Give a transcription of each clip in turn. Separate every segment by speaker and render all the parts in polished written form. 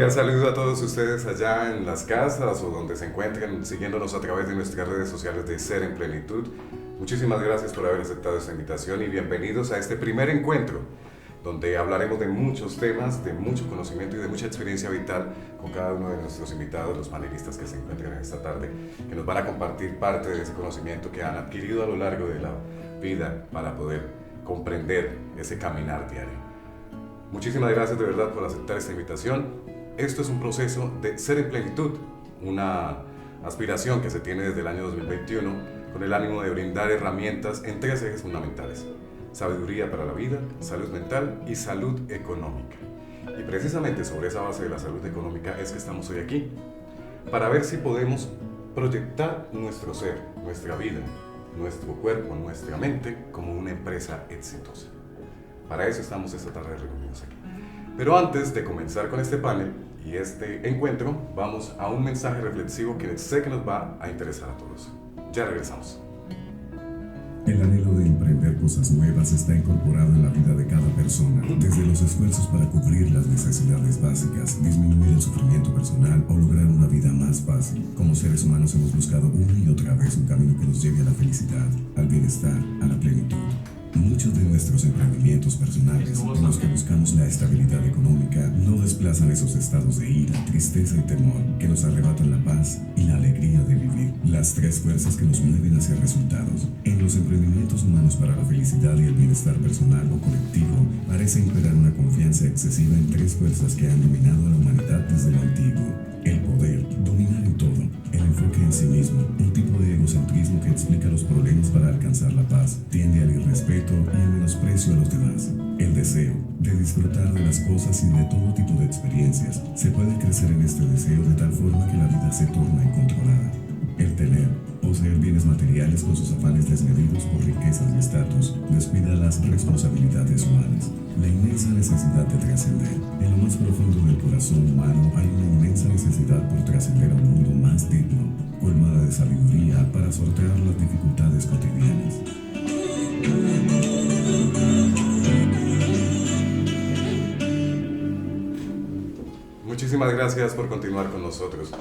Speaker 1: cordial saludo a todos ustedes allá en las casas o donde se encuentren siguiéndonos a través de nuestras redes sociales de Ser en Plenitud. Muchísimas gracias por haber aceptado esta invitación y bienvenidos a este primer encuentro donde hablaremos de muchos temas, de mucho conocimiento y de mucha experiencia vital con cada uno de nuestros invitados, los panelistas que se encuentran en esta tarde, que nos van a compartir parte de ese conocimiento que han adquirido a lo largo de la vida para poder comprender ese caminar diario. Muchísimas gracias de verdad por aceptar esta invitación. Esto es un proceso de ser en plenitud, una aspiración que se tiene desde el año 2021 con el ánimo de brindar herramientas en tres ejes fundamentales: sabiduría para la vida, salud mental y salud económica. Y precisamente sobre esa base de la salud económica es que estamos hoy aquí, para ver si podemos proyectar nuestro ser, nuestra vida, nuestro cuerpo, nuestra mente como una empresa exitosa. Para eso estamos esta tarde reunidos aquí. Pero antes de comenzar con este panel y este encuentro, vamos a un mensaje reflexivo que sé que nos va a interesar a todos. Ya regresamos.
Speaker 2: El anhelo de emprender cosas nuevas está incorporado en la vida de cada persona, desde los esfuerzos para cubrir las necesidades básicas, disminuir el sufrimiento personal o lograr una vida más fácil. Como seres humanos hemos buscado una y otra vez un camino que nos lleve a la felicidad, al bienestar, a la plenitud. Muchos de nuestros emprendimientos personales, en los que buscamos la estabilidad económica, no desplazan esos estados de ira, tristeza y temor que nos arrebatan la paz y la alegría de vivir. Las tres fuerzas que nos mueven hacia resultados. En los emprendimientos humanos para la felicidad y el bienestar personal o colectivo, parece imperar una confianza excesiva en tres fuerzas que han dominado a la humanidad desde lo antiguo: el poder, dominar en todo; el enfoque en sí mismo, un tipo de egocentrismo que explica los problemas para alcanzar la paz, tiende al irrespeto y al menosprecio a los demás; el deseo, de disfrutar de las cosas y de todo tipo de experiencias. Se puede crecer en este deseo de tal forma que la vida se torna incontrolada; el tener, poseer bienes materiales con sus afanes desmedidos por riquezas y estatus, descuida las responsabilidades humanas; la inmensa necesidad de trascender. En lo más profundo del corazón humano hay una inmensa necesidad por trascender a un mundo más digno, colmada de sabiduría para sortear las dificultades cotidianas.
Speaker 1: Muchísimas gracias por continuar con nosotros.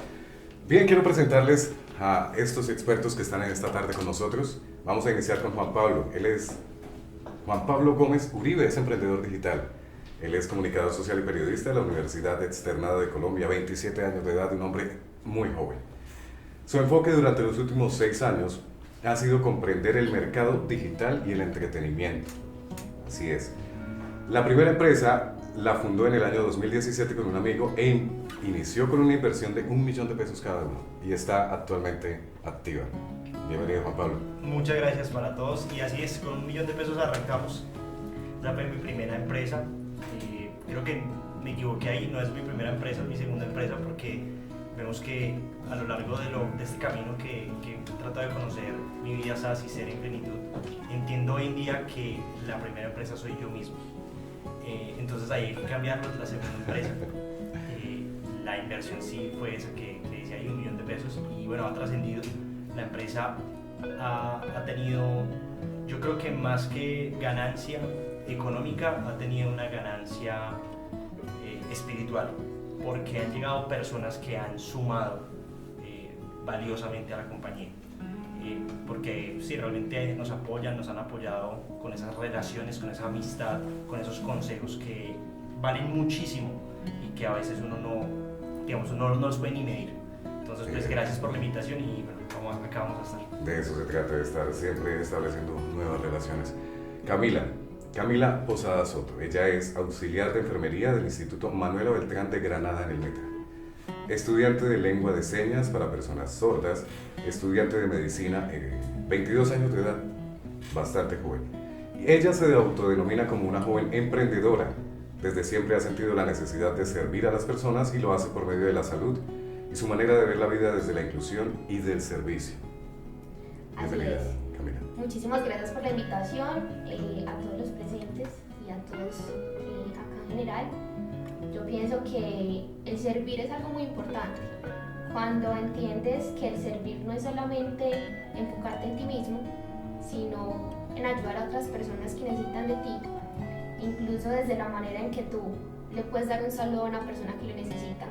Speaker 1: Bien, quiero presentarles a estos expertos que están en esta tarde con nosotros. Vamos a iniciar con Juan Pablo. Él es Juan Pablo Gómez Uribe, es emprendedor digital. Él es comunicador social y periodista de la Universidad Externada de Colombia, 27 años de edad, un hombre muy joven. Su enfoque durante los últimos 6 años ha sido comprender el mercado digital y el entretenimiento. Así es. La primera empresa la fundó en el año 2017 con un amigo e inició con una inversión de $1 millón cada uno y está actualmente activa. Bienvenido, Juan Pablo.
Speaker 3: Muchas gracias para todos, y así es, con $1 millón arrancamos. Esa fue mi primera empresa. Creo que me equivoqué ahí, no es mi primera empresa, es mi segunda empresa, porque vemos que a lo largo de este camino que trato de conocer mi vida SaaS y ser en plenitud, entiendo hoy en día que la primera empresa soy yo mismo. Entonces ahí hay que cambiarlo de la segunda empresa. La inversión sí fue esa que le decía ahí, $1 millón, y bueno, ha trascendido. La empresa ha tenido, yo creo que más que ganancia económica, ha tenido una ganancia espiritual, porque han llegado personas que han sumado valiosamente a la compañía. Porque sí, realmente nos apoyan, nos han apoyado con esas relaciones, con esa amistad, con esos consejos que valen muchísimo y que a veces uno no los puede ni medir. Entonces, pues gracias por la invitación y bueno, acá vamos a estar.
Speaker 1: De eso se trata, de estar siempre estableciendo nuevas relaciones. Camila Posada Soto, ella es auxiliar de enfermería del Instituto Manuela Beltrán de Granada en el Meta. Estudiante de lengua de señas para personas sordas, estudiante de medicina, 22 años de edad, bastante joven. Ella se autodenomina como una joven emprendedora. Desde siempre ha sentido la necesidad de servir a las personas y lo hace por medio de la salud y su manera de ver la vida desde la inclusión y del servicio. Bienvenida, Camila.
Speaker 4: Muchísimas gracias por la invitación, a todos los presentes y a todos acá en general. Yo pienso que el servir es algo muy importante. Cuando entiendes que el servir no es solamente enfocarte en ti mismo, sino en ayudar a otras personas que necesitan de ti, incluso desde la manera en que tú le puedes dar un saludo a una persona que lo necesita.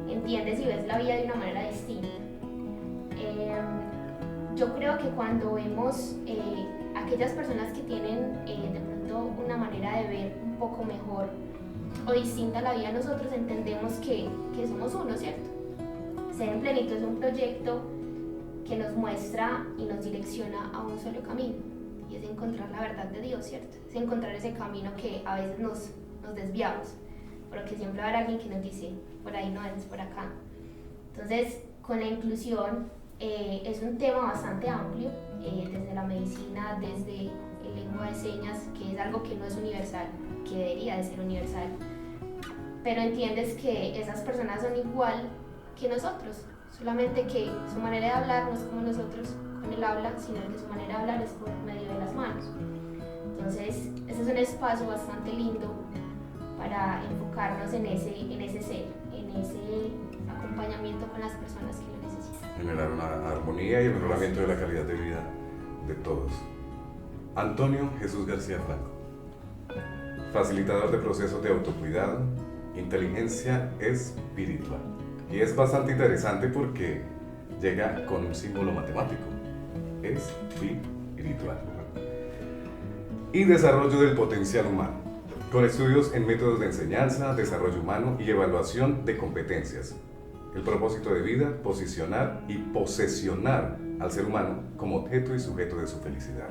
Speaker 4: Entiendes y ves la vida de una manera distinta. Yo creo que cuando vemos aquellas personas que tienen de pronto una manera de ver un poco mejor o distinta a la vida, nosotros entendemos que somos uno, ¿cierto? Ser en Plenitud es un proyecto que nos muestra y nos direcciona a un solo camino, y es encontrar la verdad de Dios, ¿cierto? Es encontrar ese camino que a veces nos desviamos, porque siempre va a haber alguien que nos dice, por ahí no es, por acá. Entonces, con la inclusión es un tema bastante amplio, desde la medicina, desde el lengua de señas, que es algo que no es universal, que debería de ser universal, pero entiendes que esas personas son igual que nosotros, solamente que su manera de hablar no es como nosotros con el habla, sino que su manera de hablar es por medio de las manos. Entonces, ese es un espacio bastante lindo para enfocarnos en ese ser, en ese acompañamiento con las personas que lo necesitan.
Speaker 1: Generar una armonía y el mejoramiento de la calidad de vida de todos. Antonio Jesús García Franco, facilitador de procesos de autocuidado, inteligencia espiritual. Y es bastante interesante porque llega con un símbolo matemático, espiritual. Y desarrollo del potencial humano, con estudios en métodos de enseñanza, desarrollo humano y evaluación de competencias. El propósito de vida, posicionar y posesionar al ser humano como objeto y sujeto de su felicidad.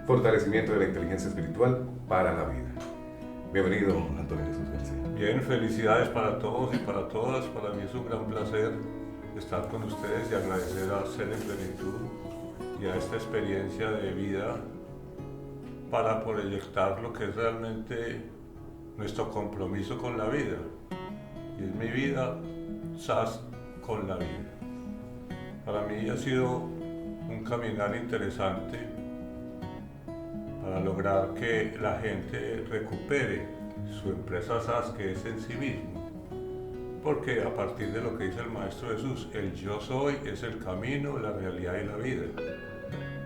Speaker 1: Fortalecimiento de la inteligencia espiritual para la vida. Bienvenido, Antonio Jesús García.
Speaker 5: Bien, felicidades para todos y para todas. Para mí es un gran placer estar con ustedes y agradecer a Ser en Plenitud y a esta experiencia de vida para proyectar lo que es realmente nuestro compromiso con la vida. Y es mi vida, SAS con la vida. Para mí ha sido un caminar interesante para lograr que la gente recupere su empresa SAS, que es en sí mismo. Porque a partir de lo que dice el Maestro Jesús, el yo soy es el camino, la realidad y la vida.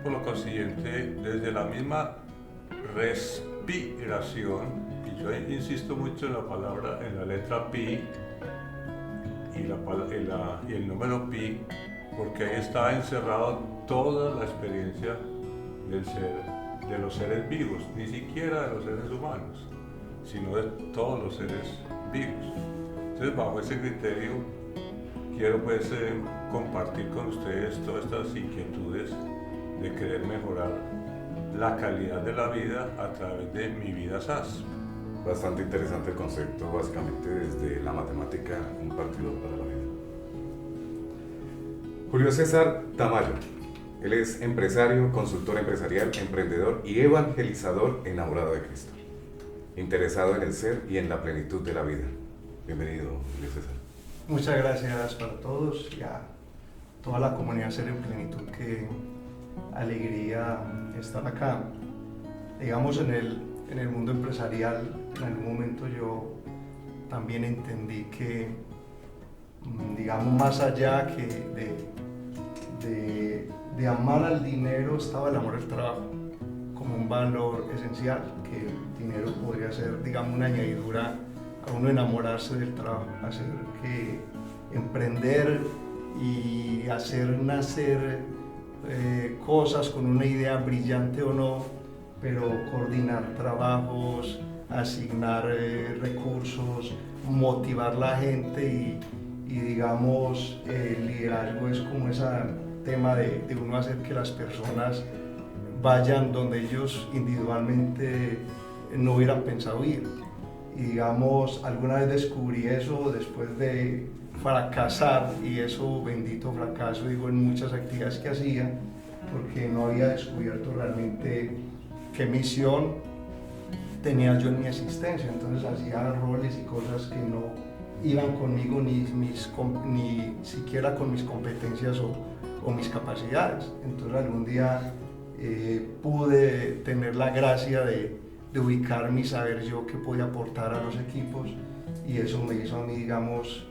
Speaker 5: Por lo consiguiente, desde la misma respiración, y yo insisto mucho en la palabra, en la letra pi y el número pi, porque ahí está encerrado toda la experiencia del ser, de los seres vivos, ni siquiera de los seres humanos, sino de todos los seres vivos. Entonces, bajo ese criterio, quiero pues compartir con ustedes todas estas inquietudes de querer mejorar la calidad de la vida a través de mi vida SAS.
Speaker 1: Bastante interesante el concepto, básicamente desde la matemática, un partidor para la vida. Julio César Tamayo. Él es empresario, consultor empresarial, emprendedor y evangelizador enamorado de Cristo, interesado en el ser y en la plenitud de la vida. Bienvenido, Julio César.
Speaker 6: Muchas gracias para todos y a toda la comunidad Ser en Plenitud. Qué alegría estar acá. Digamos, en el mundo empresarial, en algún momento yo también entendí que, digamos, más allá que de amar al dinero estaba el amor al trabajo como un valor esencial, que el dinero podría ser, digamos, una añadidura a uno enamorarse del trabajo, hacer que emprender y hacer nacer cosas con una idea brillante o no, pero coordinar trabajos, asignar recursos, motivar la gente y digamos, el liderazgo es como ese tema de uno hacer que las personas vayan donde ellos individualmente no hubieran pensado ir. Y digamos, alguna vez descubrí eso después de fracasar, y eso, bendito fracaso, digo, en muchas actividades que hacía, porque no había descubierto realmente qué misión tenía yo en mi existencia. Entonces hacía roles y cosas que no iban conmigo ni siquiera con mis competencias o mis capacidades. Entonces algún día pude tener la gracia de ubicarme y saber yo qué podía aportar a los equipos, y eso me hizo a mí, digamos,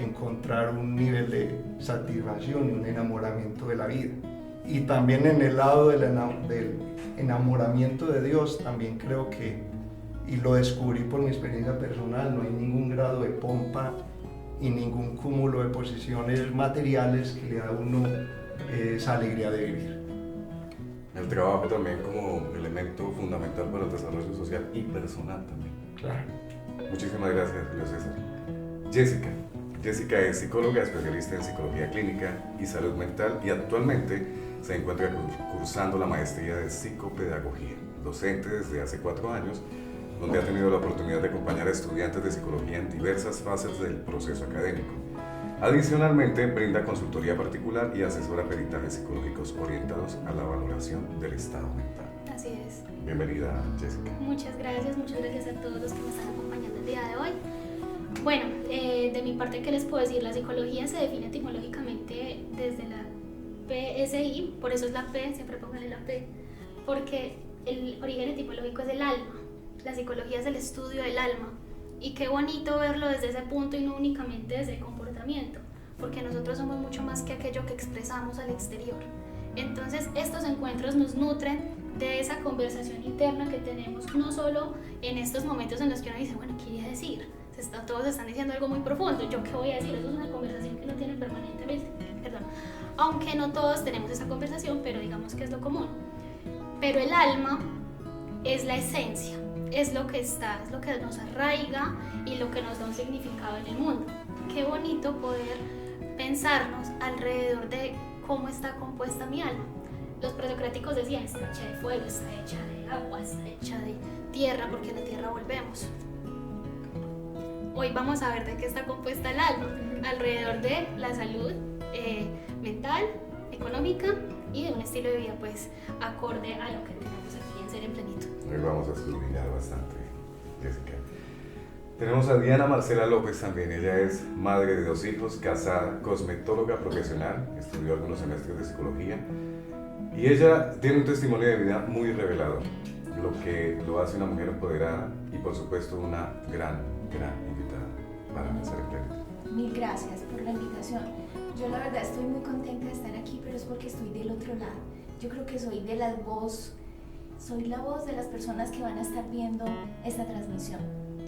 Speaker 6: encontrar un nivel de satisfacción y un enamoramiento de la vida. Y también en el lado del enamoramiento de Dios, también creo que y lo descubrí por mi experiencia personal. No hay ningún grado de pompa y ningún cúmulo de posiciones materiales que le da a uno esa alegría de vivir.
Speaker 1: El trabajo también como elemento fundamental para el desarrollo social y personal también.
Speaker 6: Claro.
Speaker 1: Muchísimas gracias, Julio César. Jessica. Jessica es psicóloga, especialista en psicología clínica y salud mental y actualmente se encuentra cursando la maestría de psicopedagogía, docente desde hace 4 años, donde ha tenido la oportunidad de acompañar a estudiantes de psicología en diversas fases del proceso académico. Adicionalmente, brinda consultoría particular y asesora peritajes psicológicos orientados a la valoración del estado mental.
Speaker 7: Así es.
Speaker 1: Bienvenida, Jessica.
Speaker 7: Muchas gracias a todos los que me están acompañando el día de hoy. Bueno, de mi parte, ¿qué les puedo decir? La psicología se define etimológicamente desde la PSI, por eso es la P, siempre pónganle la P, porque el origen etimológico es el alma. La psicología es el estudio del alma. Y qué bonito verlo desde ese punto y no únicamente desde el comportamiento, porque nosotros somos mucho más que aquello que expresamos al exterior. Entonces, estos encuentros nos nutren de esa conversación interna que tenemos, no solo en estos momentos en los que uno dice, bueno, ¿qué iba a decir? Todos están diciendo algo muy profundo, ¿yo qué voy a decir? Eso es una conversación que uno tiene permanentemente, perdón. Aunque no todos tenemos esa conversación, pero digamos que es lo común. Pero el alma es la esencia, es lo que está, es lo que nos arraiga y lo que nos da un significado en el mundo. Qué bonito poder pensarnos alrededor de cómo está compuesta mi alma. Los presocráticos decían, está hecha de fuego, está hecha de agua, está hecha de tierra, porque a la tierra volvemos. Hoy vamos a ver de qué está compuesta el alma, alrededor de la salud mental, económica y de un estilo de vida pues acorde a lo que tenemos aquí en Ser en Plenitud.
Speaker 1: Hoy vamos a escudriñar bastante, Jessica. Tenemos a Diana Marcela López también. Ella es madre de 2 hijos, casada, cosmetóloga profesional, estudió algunos semestres de psicología y ella tiene un testimonio de vida muy revelador, lo que lo hace una mujer empoderada y por supuesto una gran invitada para Ser en Plenitud.
Speaker 8: Mil gracias por la invitación. Yo la verdad estoy muy contenta de estar aquí, pero es porque estoy del otro lado. Yo creo que soy de la voz de las personas que van a estar viendo esta transmisión,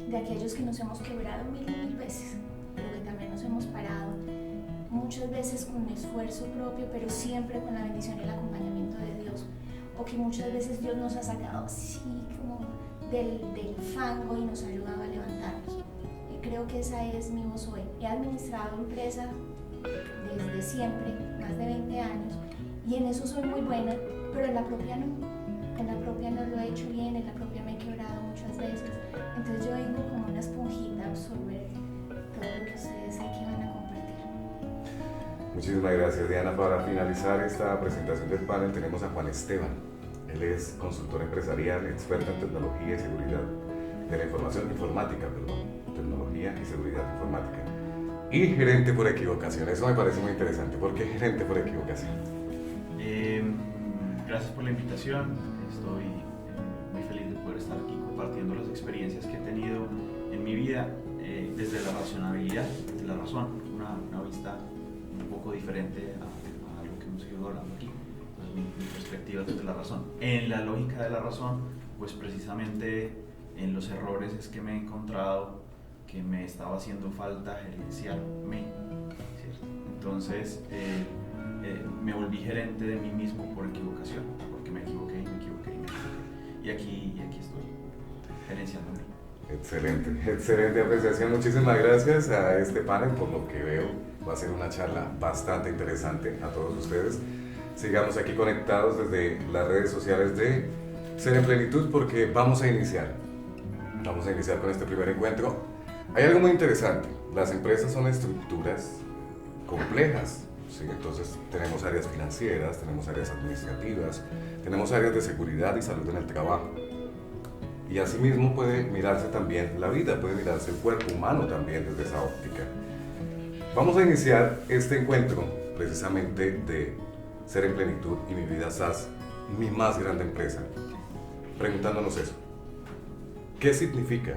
Speaker 8: de aquellos que nos hemos quebrado mil veces, pero que también nos hemos parado, muchas veces con esfuerzo propio, pero siempre con la bendición y el acompañamiento de Dios, o que muchas veces Dios nos ha sacado así como del fango y nos ha ayudado a levantarnos. Y creo que esa es mi voz hoy. He administrado empresa desde siempre, más de 20 años, y en eso soy muy buena, pero en la propia no. En la propia no lo he hecho bien, en la propia me he quebrado muchas veces. Entonces yo vengo como una esponjita a absorber todo lo que ustedes sé que van a compartir.
Speaker 1: Muchísimas gracias, Diana. Para finalizar esta presentación del panel tenemos a Juan Esteban. Él es consultor empresarial, experto en tecnología y seguridad de la tecnología y seguridad informática. Y gerente por equivocación. Eso me parece muy interesante. ¿Por qué gerente por equivocación?
Speaker 9: Gracias por la invitación. Estoy muy feliz de poder estar aquí compartiendo las experiencias que he tenido en mi vida desde la racionalidad, desde la razón, una vista un poco diferente a lo que hemos ido hablando aquí. Pues mi perspectiva desde la razón. En la lógica de la razón, pues precisamente en los errores es que me he encontrado que me estaba haciendo falta gerenciarme, ¿cierto? Entonces me volví gerente de mí mismo por equivocación, porque me equivoqué. Y aquí estoy, gerenciándome.
Speaker 1: Excelente apreciación. Muchísimas gracias a este panel. Por lo que veo, va a ser una charla bastante interesante a todos ustedes. Sigamos aquí conectados desde las redes sociales de Ser en Plenitud porque vamos a iniciar con este primer encuentro. Hay algo muy interesante. Las empresas son estructuras complejas. ¿Sí? Entonces tenemos áreas financieras, tenemos áreas administrativas, tenemos áreas de seguridad y salud en el trabajo. Y asimismo puede mirarse también la vida, puede mirarse el cuerpo humano también desde esa óptica. Vamos a iniciar este encuentro precisamente de Ser en Plenitud y Mi Vida SAS, mi más grande empresa, preguntándonos eso. ¿Qué significa,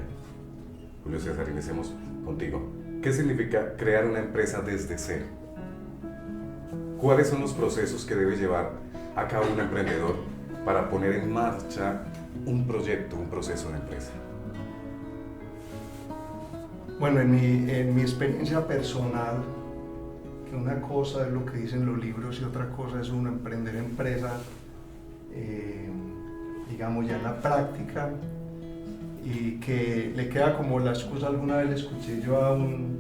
Speaker 1: Julio César, iniciemos contigo, qué significa crear una empresa desde cero? ¿Cuáles son los procesos que debe llevar a cabo un emprendedor para poner en marcha un proyecto, un proceso de empresa?
Speaker 6: Bueno, en mi experiencia personal, que una cosa es lo que dicen los libros y otra cosa es uno emprender empresa, digamos ya en la práctica, y que le queda como la excusa. Alguna vez le escuché yo a un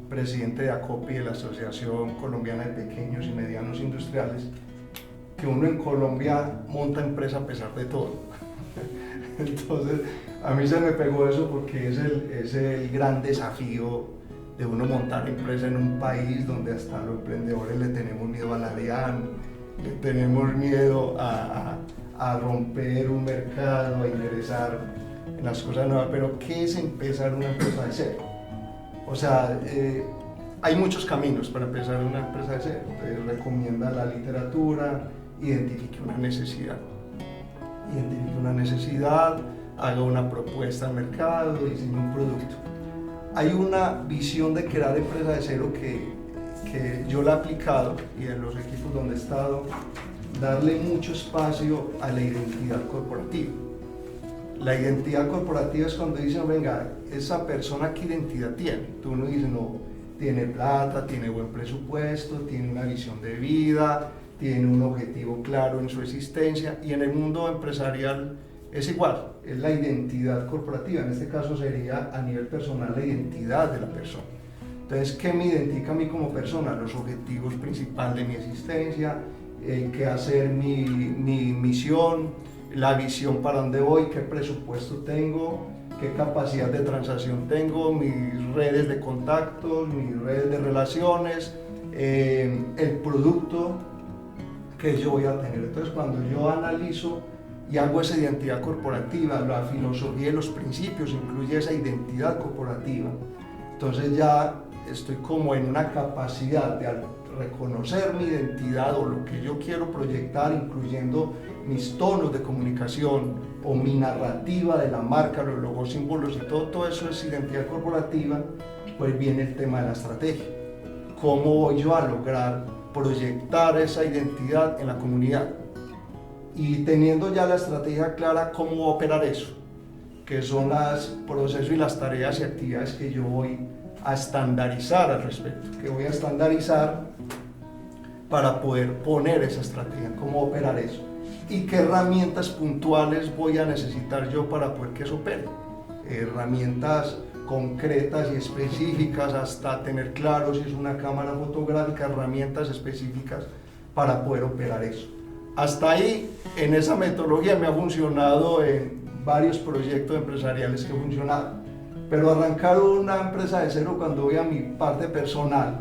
Speaker 6: presidente de ACOPI, de la Asociación Colombiana de Pequeños y Medianos Industriales, que uno en Colombia monta empresa a pesar de todo. Entonces, a mí se me pegó eso porque es el gran desafío de uno montar empresa en un país donde hasta los emprendedores le tenemos miedo a la DIAN, le tenemos miedo a romper un mercado, a ingresar en las cosas nuevas. Pero ¿qué es empezar una empresa de cero? O sea, hay muchos caminos para empezar una empresa de cero. Entonces, recomienda la literatura, identifique una necesidad. Haga una propuesta al mercado, diseñe un producto. Hay una visión de crear empresa de cero que yo la he aplicado, y en los equipos donde he estado, darle mucho espacio a la identidad corporativa. La identidad corporativa es cuando dicen, venga, esa persona, ¿qué identidad tiene? Tú no dices, no, tiene plata, tiene buen presupuesto, tiene una visión de vida, tiene un objetivo claro en su existencia. Y en el mundo empresarial es igual, es la identidad corporativa. En este caso sería a nivel personal la identidad de la persona. Entonces, ¿qué me identifica a mí como persona? Los objetivos principales de mi existencia, qué hacer, mi misión, la visión para dónde voy, qué presupuesto tengo, qué capacidad de transacción tengo, mis redes de contactos, mis redes de relaciones, el producto que yo voy a tener. Entonces, cuando yo analizo y hago esa identidad corporativa, la filosofía y los principios incluye esa identidad corporativa, entonces ya estoy como en una capacidad de reconocer mi identidad o lo que yo quiero proyectar, incluyendo mis tonos de comunicación o mi narrativa de la marca, los logos, símbolos y todo eso es identidad corporativa. Pues viene el tema de la estrategia. ¿Cómo voy yo a lograr proyectar esa identidad en la comunidad? Y teniendo ya la estrategia clara, ¿cómo operar eso? Que son los procesos y las tareas y actividades que yo voy a estandarizar al respecto, que voy a estandarizar para poder poner esa estrategia, cómo operar eso. Y qué herramientas puntuales voy a necesitar yo para poder que eso opere. Herramientas concretas y específicas, hasta tener claro si es una cámara fotográfica, herramientas específicas para poder operar eso. Hasta ahí, en esa metodología me ha funcionado en varios proyectos empresariales que he funcionado. Pero arrancar una empresa de cero, cuando voy a mi parte personal,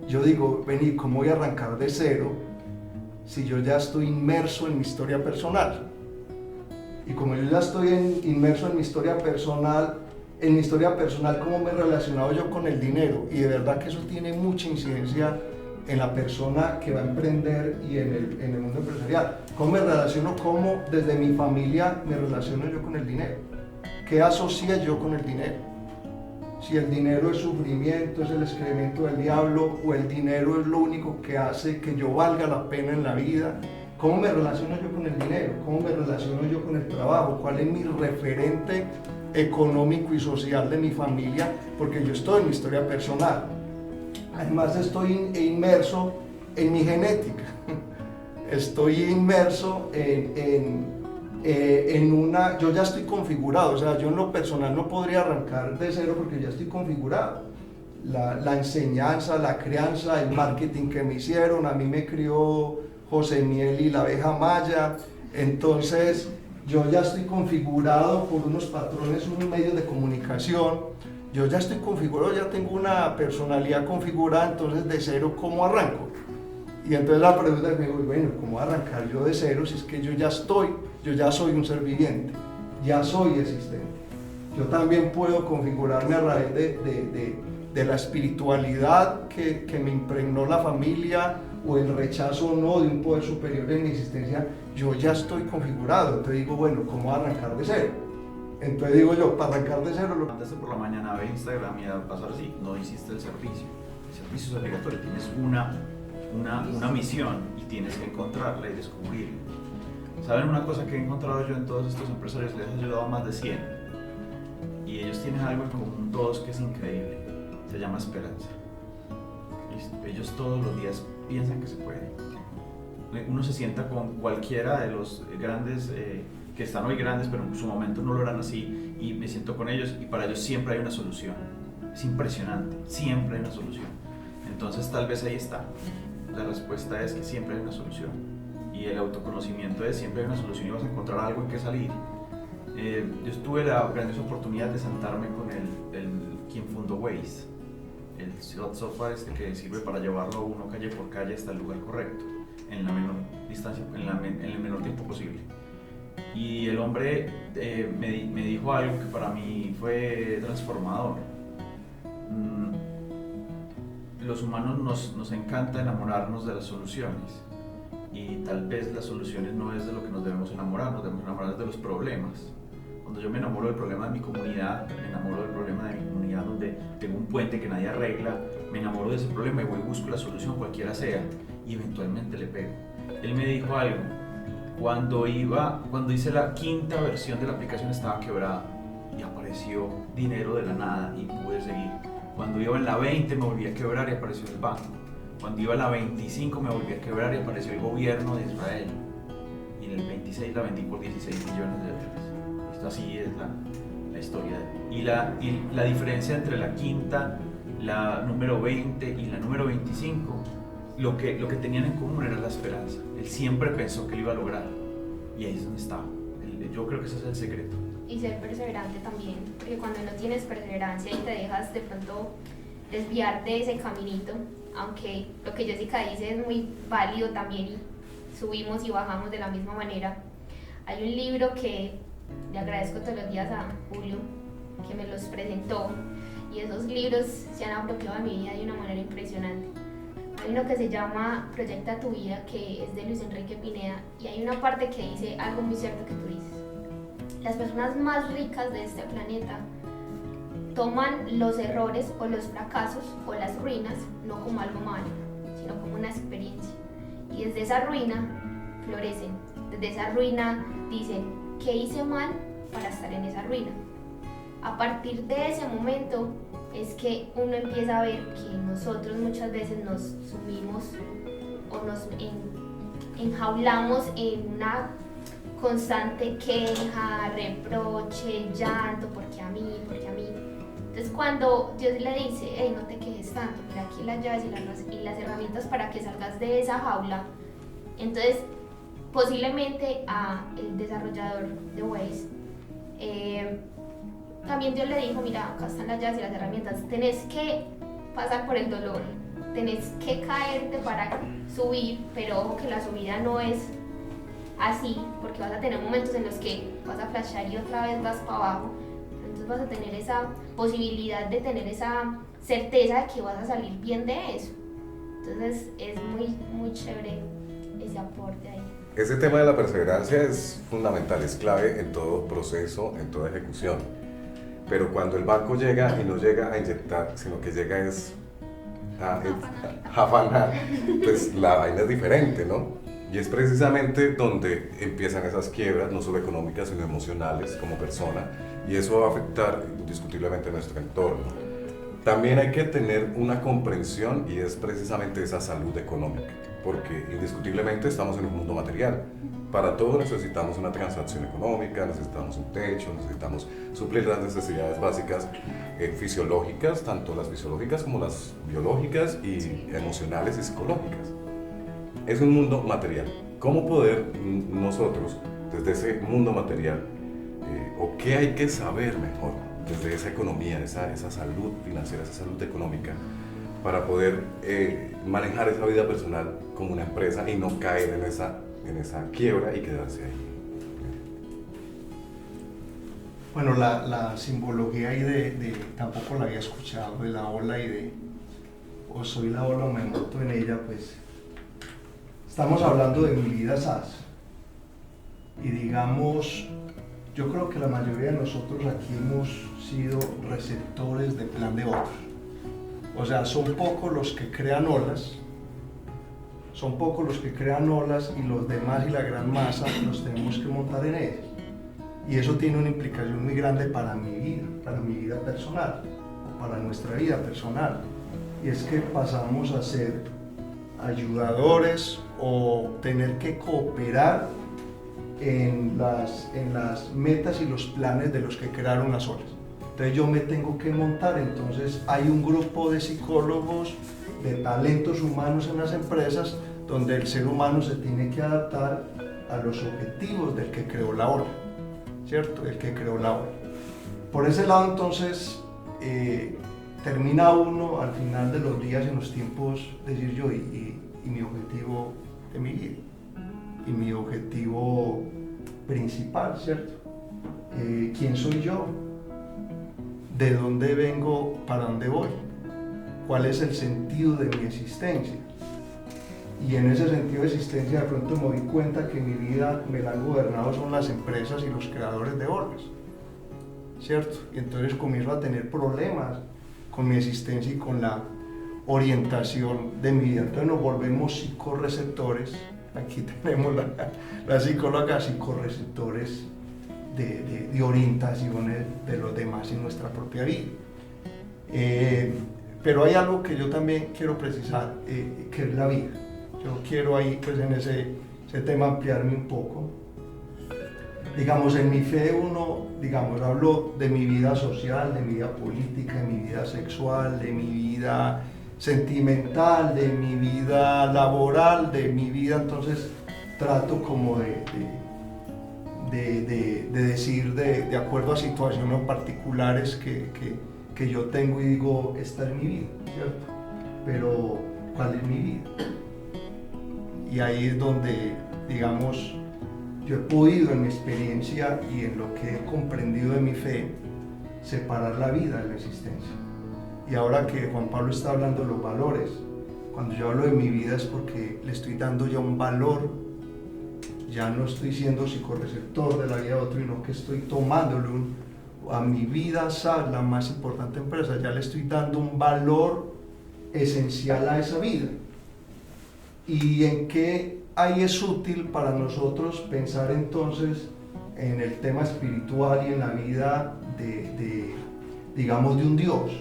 Speaker 6: yo digo, vení, ¿cómo voy a arrancar de cero si yo ya estoy inmerso en mi historia personal? Y como yo ya estoy inmerso en mi historia personal, ¿cómo me he relacionado yo con el dinero? Y de verdad que eso tiene mucha incidencia en la persona que va a emprender y en el mundo empresarial. ¿Cómo me relaciono? ¿Cómo desde mi familia me relaciono yo con el dinero? ¿Qué asocia yo con el dinero? Si el dinero es sufrimiento, es el excremento del diablo, o el dinero es lo único que hace que yo valga la pena en la vida. ¿Cómo me relaciono yo con el dinero? ¿Cómo me relaciono yo con el trabajo? ¿Cuál es mi referente económico y social de mi familia? Porque yo estoy en mi historia personal. Además estoy inmerso en mi genética. Estoy inmerso yo ya estoy configurado. O sea, yo en lo personal no podría arrancar de cero porque ya estoy configurado. La enseñanza, la crianza, el marketing que me hicieron, a mí me crió José Miel y la abeja maya. Entonces yo ya estoy configurado por unos patrones, unos medios de comunicación. Yo ya estoy configurado, ya tengo una personalidad configurada. Entonces, de cero, ¿cómo arranco? Y entonces la pregunta es, bueno, ¿cómo arrancar yo de cero si es que yo ya soy un ser viviente, ya soy existente? Yo también puedo configurarme a raíz de la espiritualidad que me impregnó la familia, o el rechazo o no de un poder superior en mi existencia. Yo ya estoy configurado. Entonces digo, bueno, ¿cómo arrancar de cero? Entonces digo yo, para arrancar de cero...
Speaker 9: Antes de por la mañana ve Instagram y va a pasar así, no hiciste el servicio. El servicio es obligatorio, tienes una misión y tienes que encontrarla y descubrirla. ¿Saben una cosa que he encontrado yo en todos estos empresarios? Les he ayudado a más de 100 y ellos tienen algo en común con todos que es increíble. Se llama esperanza. Ellos todos los días piensan que se puede. Uno se sienta con cualquiera de los grandes que están hoy grandes, pero en su momento no lo eran así, y me siento con ellos y para ellos siempre hay una solución. Es impresionante, siempre hay una solución. Entonces tal vez ahí está. La respuesta es que siempre hay una solución. Y el autoconocimiento es siempre hay una solución y vas a encontrar algo en que salir. Yo tuve la grandiosa oportunidad de sentarme con quien fundó Waze, el software que sirve para llevarlo a uno calle por calle hasta el lugar correcto, en la menor distancia, en el menor tiempo posible. Y el hombre me dijo algo que para mí fue transformador. Los humanos nos encanta enamorarnos de las soluciones, y tal vez las soluciones no es de lo que nos debemos enamorar de los problemas. Cuando yo me enamoro del problema de mi comunidad, me enamoro del problema de mi comunidad donde tengo un puente que nadie arregla, me enamoro de ese problema y voy y busco la solución cualquiera sea, y eventualmente le pego. Él me dijo algo: cuando hice la 5ª versión de la aplicación estaba quebrada y apareció dinero de la nada y pude seguir. Cuando iba en la 20 me volví a quebrar y apareció el banco. Cuando iba en la 25 me volví a quebrar y apareció el gobierno de Israel. Y en el 26 la vendí por 16 millones de dólares. Esto así es la historia. Y la diferencia entre la 5ª, la número 20 y la número 25, lo que tenían en común era la esperanza. Él siempre pensó que lo iba a lograr. Y ahí es donde estaba. Yo creo que ese es el secreto.
Speaker 4: Y ser perseverante también, porque cuando no tienes perseverancia y te dejas de pronto desviar de ese caminito, aunque lo que Jessica dice es muy válido también y subimos y bajamos de la misma manera. Hay un libro que le agradezco todos los días a Julio que me los presentó, y esos libros se han apropiado de mi vida de una manera impresionante. Hay uno que se llama Proyecta tu vida, que es de Luis Enrique Pineda, y hay una parte que dice algo muy cierto que tú dices. Las personas más ricas de este planeta toman los errores o los fracasos o las ruinas no como algo malo, sino como una experiencia. Y desde esa ruina florecen, desde esa ruina dicen, ¿qué hice mal para estar en esa ruina? A partir de ese momento es que uno empieza a ver que nosotros muchas veces nos sumimos o nos enjaulamos en una constante queja, reproche, llanto, porque a mí. Entonces cuando Dios le dice, hey, no te quejes tanto, mira aquí las llaves y las herramientas para que salgas de esa jaula, entonces posiblemente a el desarrollador de Waze, también Dios le dijo, mira, acá están las llaves y las herramientas, tenés que pasar por el dolor, tenés que caerte para subir, pero ojo que la subida no es así, porque vas a tener momentos en los que vas a flashar y otra vez vas para abajo. Entonces vas a tener esa posibilidad de tener esa certeza de que vas a salir bien de eso. Entonces es muy chévere ese aporte ahí.
Speaker 1: Ese tema de la perseverancia es fundamental, es clave en todo proceso, en toda ejecución. Pero cuando el banco llega y no llega a inyectar, sino que llega a afanar, pues la vaina es diferente, ¿no? Y es precisamente donde empiezan esas quiebras, no solo económicas, sino emocionales como persona, y eso va a afectar indiscutiblemente nuestro entorno. También hay que tener una comprensión, y es precisamente esa salud económica, porque indiscutiblemente estamos en un mundo material. Para todo necesitamos una transacción económica, necesitamos un techo, necesitamos suplir las necesidades básicas fisiológicas, tanto las fisiológicas como las biológicas y emocionales y psicológicas. Es un mundo material. ¿Cómo poder nosotros, desde ese mundo material, o qué hay que saber mejor desde esa economía, esa salud financiera, esa salud económica, para poder manejar esa vida personal como una empresa y no caer en esa quiebra y quedarse ahí?
Speaker 6: Bueno, la simbología ahí tampoco la había escuchado, de la ola y de o soy la ola o me monto en ella, pues estamos hablando de mi vida SAS. Y digamos, yo creo que la mayoría de nosotros aquí hemos sido receptores de plan de otros. O sea, son pocos los que crean olas, y los demás y la gran masa nos tenemos que montar en ellas. Y eso tiene una implicación muy grande para mi vida personal, o para nuestra vida personal. Y es que pasamos a ser ayudadores o tener que cooperar en las metas y los planes de los que crearon las olas. Entonces yo me tengo que montar, entonces hay un grupo de psicólogos, de talentos humanos en las empresas, donde el ser humano se tiene que adaptar a los objetivos del que creó la ola, ¿cierto? El que creó la ola. Por ese lado, entonces, termina uno al final de los días, en los tiempos, decir yo, y mi objetivo de mi vida, y mi objetivo principal, ¿cierto? ¿Quién soy yo? ¿De dónde vengo? ¿Para dónde voy? ¿Cuál es el sentido de mi existencia? Y en ese sentido de existencia de pronto me doy cuenta que mi vida me la han gobernado son las empresas y los creadores de olas, ¿cierto? Y entonces comienzo a tener problemas con mi existencia y con la orientación de mi vida. Entonces nos volvemos psicorreceptores, aquí tenemos la psicóloga, psicorreceptores de orientaciones de los demás en nuestra propia vida. Pero hay algo que yo también quiero precisar, que es la vida. Yo quiero ahí, pues en ese tema ampliarme un poco. Digamos, en mi fe hablo de mi vida social, de mi vida política, de mi vida sexual, de mi vida sentimental, de mi vida laboral, de mi vida, entonces trato como de decir de acuerdo a situaciones particulares que yo tengo y digo, esta es mi vida, ¿cierto? Pero, ¿cuál es mi vida? Y ahí es donde, digamos, yo he podido en mi experiencia y en lo que he comprendido de mi fe, separar la vida de la existencia. Y ahora que Juan Pablo está hablando de los valores, cuando yo hablo de mi vida es porque le estoy dando ya un valor, ya no estoy siendo psicorreceptor de la vida de otro, sino que estoy tomándole a mi vida, la más importante empresa, ya le estoy dando un valor esencial a esa vida. ¿Y en qué ahí es útil para nosotros pensar entonces en el tema espiritual y en la vida digamos, de un Dios?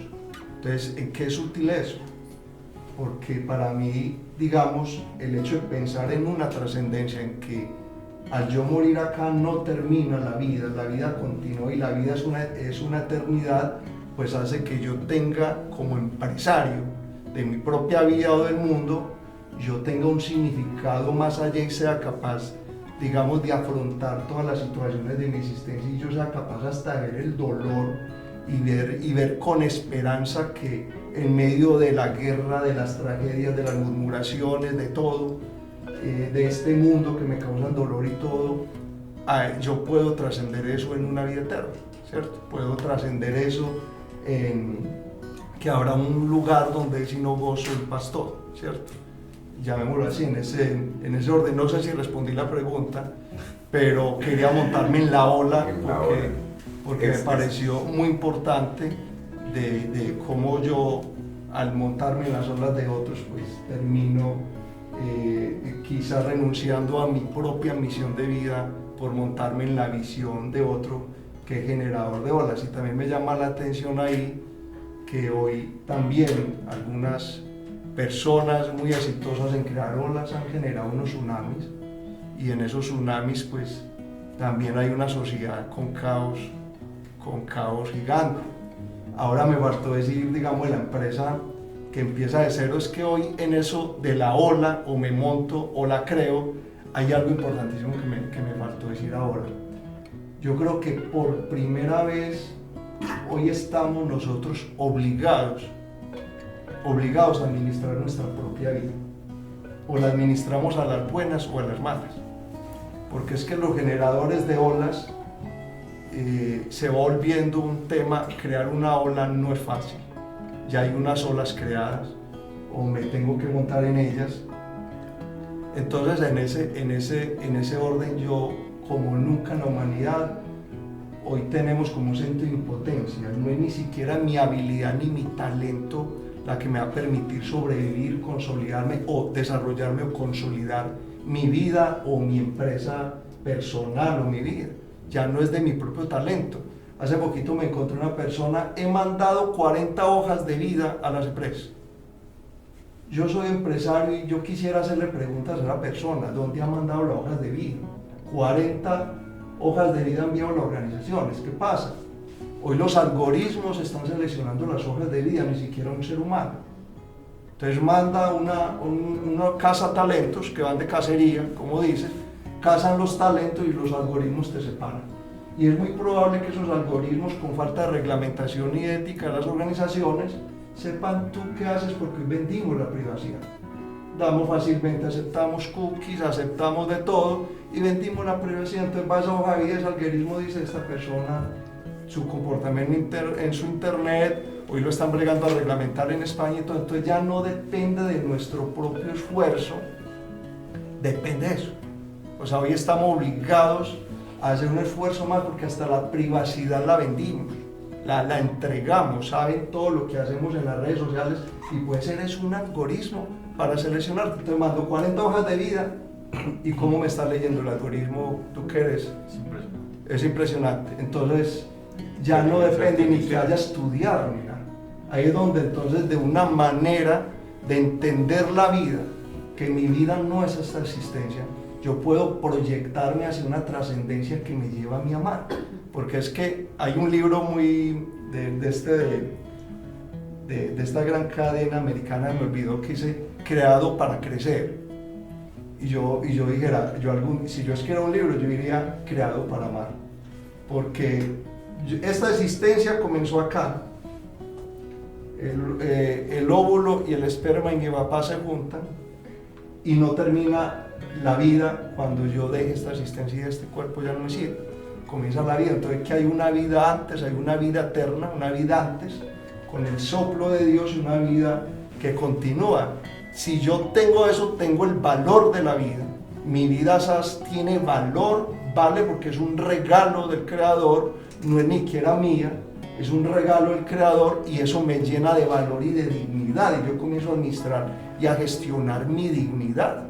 Speaker 6: Entonces, ¿en qué es útil eso? Porque para mí, digamos, el hecho de pensar en una trascendencia, en que al yo morir acá no termina la vida continúa y la vida es una eternidad, pues hace que yo tenga como empresario de mi propia vida o del mundo, yo tenga un significado más allá y sea capaz, digamos, de afrontar todas las situaciones de mi existencia y yo sea capaz hasta de ver el dolor y ver con esperanza que en medio de la guerra, de las tragedias, de las murmuraciones, de todo, de este mundo que me causan dolor y todo, yo puedo trascender eso en una vida eterna, ¿cierto? Puedo trascender eso en que habrá un lugar donde si no gozo el pastor, ¿cierto? Llamémoslo así, en ese orden. No sé si respondí la pregunta, pero quería montarme en la ola porque me pareció muy importante de cómo yo, al montarme en las olas de otros, pues termino quizás renunciando a mi propia misión de vida por montarme en la visión de otro que es generador de olas. Y también me llama la atención ahí que hoy también algunas personas muy exitosas en crear olas han generado unos tsunamis, y en esos tsunamis pues también hay una sociedad con caos gigante. Ahora me faltó decir, digamos, la empresa que empieza de cero, es que hoy en eso de la ola, o me monto o la creo, hay algo importantísimo que me faltó decir ahora. Yo creo que por primera vez hoy estamos nosotros obligados a administrar nuestra propia vida. O la administramos a las buenas o a las malas. Porque es que los generadores de olas se va volviendo un tema. Crear una ola no es fácil. Ya hay unas olas creadas o me tengo que montar en ellas. Entonces en ese orden yo, como nunca en la humanidad, hoy tenemos como un sentido de impotencia. No es ni siquiera mi habilidad ni mi talento la que me va a permitir sobrevivir, consolidarme o desarrollarme o consolidar mi vida o mi empresa personal o mi vida. ya no es de mi propio talento. Hace poquito me encontré una persona, he mandado 40 hojas de vida a las empresas. Yo soy empresario y yo quisiera hacerle preguntas a la persona, ¿dónde ha mandado las hojas de vida? 40 hojas de vida enviado a las organizaciones. ¿Qué pasa? Hoy los algoritmos están seleccionando las hojas de vida, ni siquiera un ser humano. Entonces manda una casa talentos que van de cacería, como dices, cazan los talentos y los algoritmos te separan. Y es muy probable que esos algoritmos, con falta de reglamentación y ética de las organizaciones, sepan tú qué haces, porque hoy vendimos la privacidad. Damos fácilmente, aceptamos cookies, aceptamos de todo y vendimos la privacidad. Entonces vas a hoja de vida, ese algoritmo dice, esta persona, su comportamiento en su internet, hoy lo están bregando a reglamentar en España y todo. Entonces ya no depende de nuestro propio esfuerzo, depende de eso. O sea, hoy estamos obligados a hacer un esfuerzo más porque hasta la privacidad la vendimos, la entregamos, saben todo lo que hacemos en las redes sociales y puede ser es un algoritmo para seleccionarte. Entonces mando 40 hojas de vida y cómo me está leyendo el algoritmo, ¿tú qué eres?
Speaker 9: Es impresionante.
Speaker 6: Es impresionante. Entonces ya no depende ni que haya estudiado ni nada. Ahí es donde entonces de una manera de entender la vida, que mi vida no es esta existencia, yo puedo proyectarme hacia una trascendencia que me lleva a mi amar. Porque es que hay un libro muy de esta gran cadena americana, me olvidó, que dice Creado para crecer. Y yo dijera, si yo escribiera un libro, yo diría Creado para amar. Porque esta existencia comenzó acá. El óvulo y el esperma en mi papá se juntan y no termina la vida cuando yo deje esta existencia y este cuerpo ya no me sirve. Comienza la vida. Entonces que hay una vida antes, hay una vida eterna, una vida antes, con el soplo de Dios y una vida que continúa. Si yo tengo eso, tengo el valor de la vida. Mi vida tiene valor, vale, porque es un regalo del Creador, no es ni siquiera mía, es un regalo del Creador y eso me llena de valor y de dignidad y yo comienzo a administrar y a gestionar mi dignidad,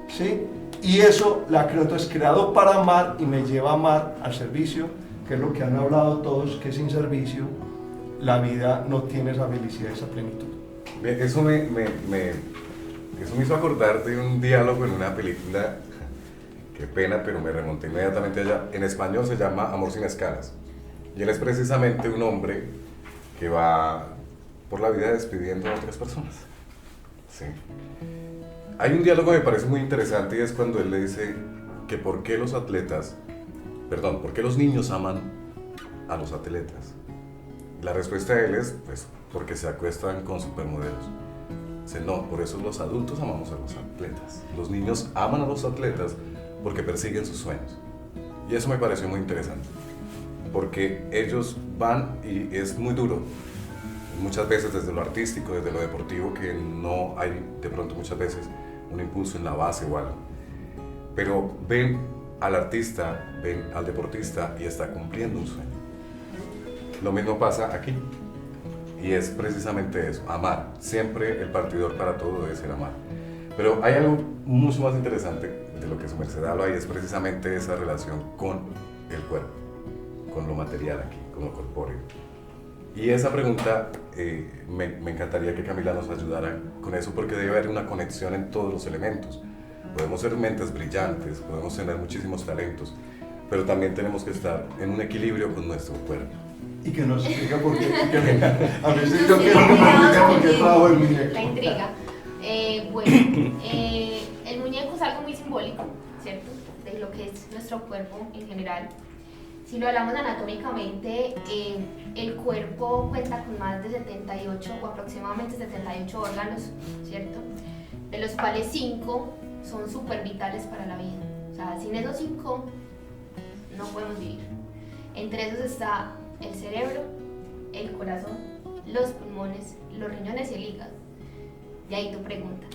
Speaker 6: ¿sí? Y eso la creo, entonces creado para amar y me lleva a amar al servicio, que es lo que han hablado todos, que sin servicio la vida no tiene esa felicidad, esa plenitud.
Speaker 1: Eso me hizo acordar de un diálogo en una película, qué pena, pero me remonté inmediatamente allá. En español se llama Amor sin escalas. Y él es precisamente un hombre que va por la vida despidiendo a otras personas. Sí. Hay un diálogo que me parece muy interesante y es cuando él le dice que por qué los niños aman a los atletas. La respuesta de él es, pues, porque se acuestan con supermodelos. Dice, no, por eso los adultos amamos a los atletas. Los niños aman a los atletas porque persiguen sus sueños. Y eso me pareció muy interesante, porque ellos van y es muy duro. Muchas veces desde lo artístico, desde lo deportivo, que no hay de pronto muchas veces un impulso en la base o algo. Pero ven al artista, ven al deportista y está cumpliendo un sueño. Lo mismo pasa aquí. Y es precisamente eso, amar. Siempre el partidor para todo debe ser amar. Pero hay algo mucho más interesante de lo que su merced habla y es precisamente esa relación con el cuerpo, con lo material aquí, con lo corpóreo. Y esa pregunta me encantaría que Camila nos ayudara con eso, porque debe haber una conexión en todos los elementos. Podemos ser mentes brillantes, podemos tener muchísimos talentos, pero también tenemos que estar en un equilibrio con nuestro cuerpo.
Speaker 6: Y que nos explica por qué. A ver si yo quiero que me explique por qué trabajo el muñeco.
Speaker 4: La intriga. El muñeco es algo muy simbólico, ¿cierto? De lo que es nuestro cuerpo en general. Si lo hablamos anatómicamente, el cuerpo cuenta con más de 78 o aproximadamente 78 órganos, ¿cierto? De los cuales 5 son súper vitales para la vida. O sea, sin esos 5 no podemos vivir. Entre esos está el cerebro, el corazón, los pulmones, los riñones y el hígado. Y ahí tu pregunta.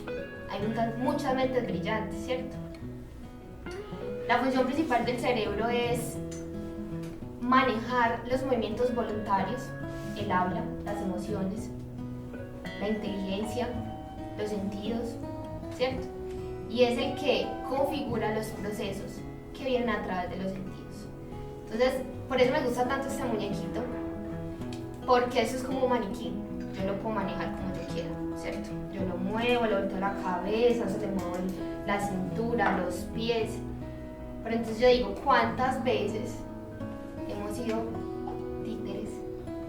Speaker 4: Hay muchas mentes brillantes, ¿cierto? La función principal del cerebro es manejar los movimientos voluntarios, el habla, las emociones, la inteligencia, los sentidos, ¿cierto? Y es el que configura los procesos que vienen a través de los sentidos. Entonces, por eso me gusta tanto este muñequito, porque eso es como un maniquí. Yo lo puedo manejar como yo quiera, ¿cierto? Yo lo muevo, le volteo la cabeza, le muevo la cintura, los pies. Pero entonces yo digo, ¿cuántas veces hemos sido títeres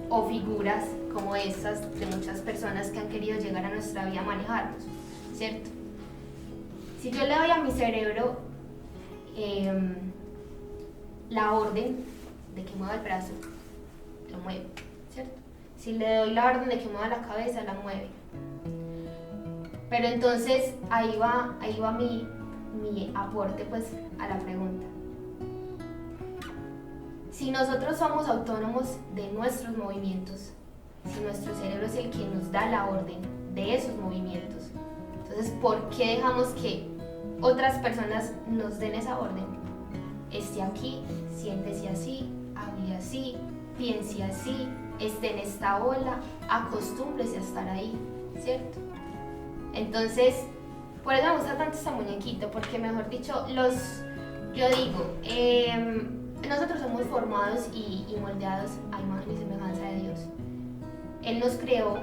Speaker 4: o figuras como estas de muchas personas que han querido llegar a nuestra vida a manejarnos, ¿cierto? Si yo le doy a mi cerebro la orden de que mueva el brazo, lo mueve, ¿cierto? Si le doy la orden de que mueva la cabeza, la mueve. Pero entonces ahí va mi aporte pues a la pregunta. Si nosotros somos autónomos de nuestros movimientos, si nuestro cerebro es el que nos da la orden de esos movimientos, entonces ¿por qué dejamos que otras personas nos den esa orden? Esté aquí, siéntese así, hable así, piense así, esté en esta ola, acostúmbrese a estar ahí, ¿cierto? Entonces, por eso me gusta tanto este muñequito, porque mejor dicho, yo digo, nosotros somos formados y moldeados a imagen y semejanza de Dios. Él nos creó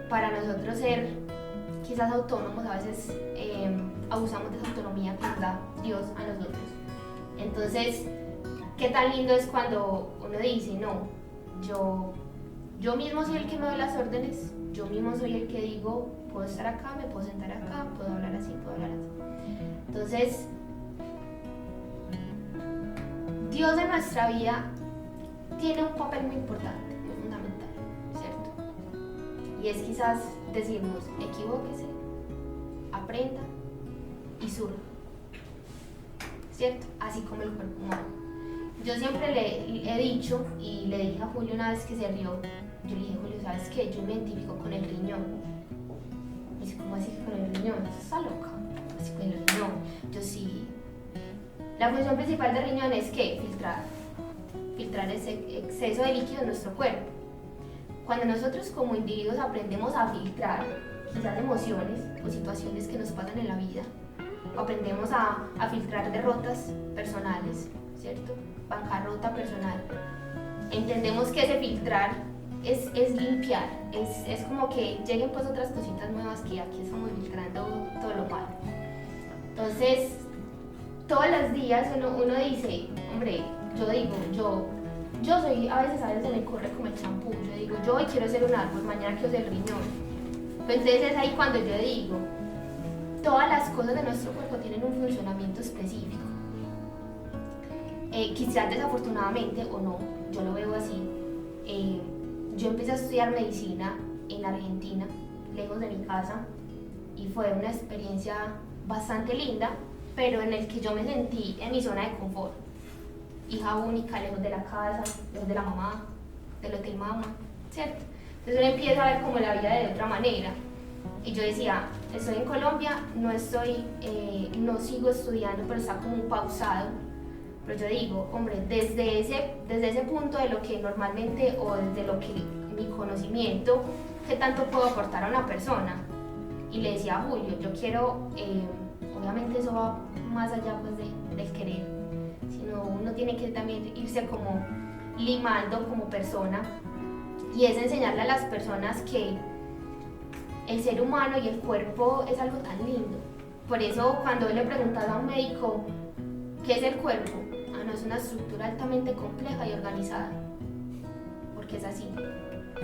Speaker 4: para nosotros ser quizás autónomos, a veces abusamos de esa autonomía que nos da Dios a nosotros. Entonces, qué tan lindo es cuando uno dice, no, yo mismo soy el que me doy las órdenes, yo mismo soy el que digo, puedo estar acá, me puedo sentar acá, puedo hablar así, puedo hablar así. Entonces, Dios en nuestra vida tiene un papel muy importante, muy fundamental, ¿cierto? Y es quizás decirnos, equivóquese, aprenda y surja, ¿cierto? Así como el cuerpo humano. Yo siempre le he dicho, y le dije a Julio una vez que se rió, yo le dije, Julio, ¿sabes qué? Yo me identifico con el riñón. Me dice, ¿cómo así que con el riñón? ¿Está loca? Así con el riñón. Yo sí. La función principal del riñón es ¿qué? Filtrar ese exceso de líquido en nuestro cuerpo. Cuando nosotros como individuos aprendemos a filtrar quizás emociones o situaciones que nos pasan en la vida, o aprendemos a filtrar derrotas personales, ¿cierto? Bancarrota personal. Entendemos que ese filtrar es limpiar, es como que lleguen pues otras cositas nuevas que aquí estamos filtrando todo lo malo. Entonces, todos los días uno dice, hombre, yo soy, a veces se me corre como el champú, yo digo, yo hoy quiero ser un árbol, mañana quiero ser el riñón. Entonces es ahí cuando yo digo, todas las cosas de nuestro cuerpo tienen un funcionamiento específico. Quizás desafortunadamente o no, yo lo veo así. Yo empecé a estudiar medicina en Argentina, lejos de mi casa, y fue una experiencia bastante linda, pero en el que yo me sentí en mi zona de confort. Hija única, lejos de la casa, lejos de la mamá, del hotel mamá, ¿cierto? Entonces uno empieza a ver como la vida de otra manera. Y yo decía, estoy en Colombia, no sigo estudiando, pero está como pausado. Pero yo digo, hombre, desde ese punto de lo que normalmente, o desde lo que mi conocimiento, ¿qué tanto puedo aportar a una persona? Y le decía a Julio, yo quiero, obviamente eso va más allá pues del querer, sino uno tiene que también irse como limando como persona, y es enseñarle a las personas que el ser humano y el cuerpo es algo tan lindo. Por eso cuando le preguntaba a un médico, ¿qué es el cuerpo? No, es una estructura altamente compleja y organizada, porque es así.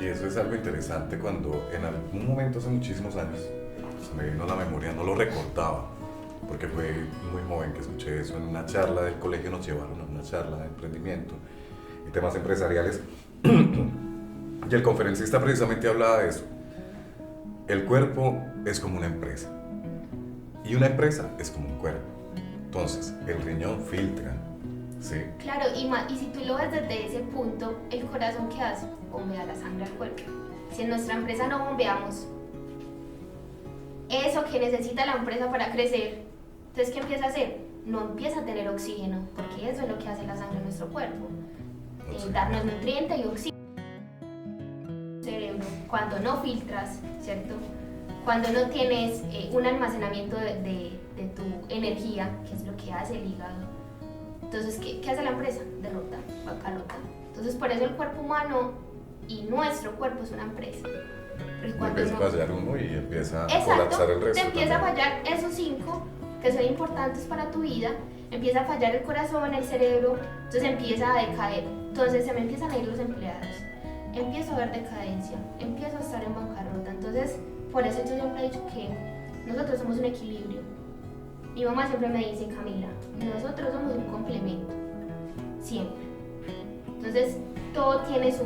Speaker 1: Y eso es algo interesante cuando en algún momento hace muchísimos años se me vino a la memoria, no lo recordaba, porque fue muy joven que escuché eso en una charla del colegio, nos llevaron a una charla de emprendimiento y temas empresariales y el conferencista precisamente hablaba de eso. El cuerpo es como una empresa y una empresa es como un cuerpo. Entonces, el riñón filtra, ¿sí?
Speaker 4: Claro, y si tú lo ves desde ese punto, el corazón ¿qué hace? Bombea la sangre al cuerpo. Si en nuestra empresa no bombeamos eso que necesita la empresa para crecer, entonces ¿qué empieza a hacer? No empieza a tener oxígeno, porque eso es lo que hace la sangre en nuestro cuerpo. Darnos nutrientes y oxígeno. Cerebro, cuando no filtras, ¿cierto? Cuando no tienes un almacenamiento de tu energía, que es lo que hace el hígado, Entonces, ¿qué hace la empresa? Derrota, bancarrota. Entonces, por eso el cuerpo humano y nuestro cuerpo es una empresa.
Speaker 1: Empieza a fallar uno y empieza a
Speaker 4: Exacto,
Speaker 1: colapsar el resto.
Speaker 4: te empieza
Speaker 1: también.
Speaker 4: a fallar esos 5 que son importantes para tu vida, empieza a fallar el corazón, el cerebro, entonces empieza a decaer. Entonces se me empiezan a ir los empleados, empiezo a ver decadencia, empiezo a estar en bancarrota. Entonces, por eso yo siempre he dicho que nosotros somos un equilibrio. Mi mamá siempre me dice, Camila, nosotros somos un complemento, siempre. Entonces, todo tiene su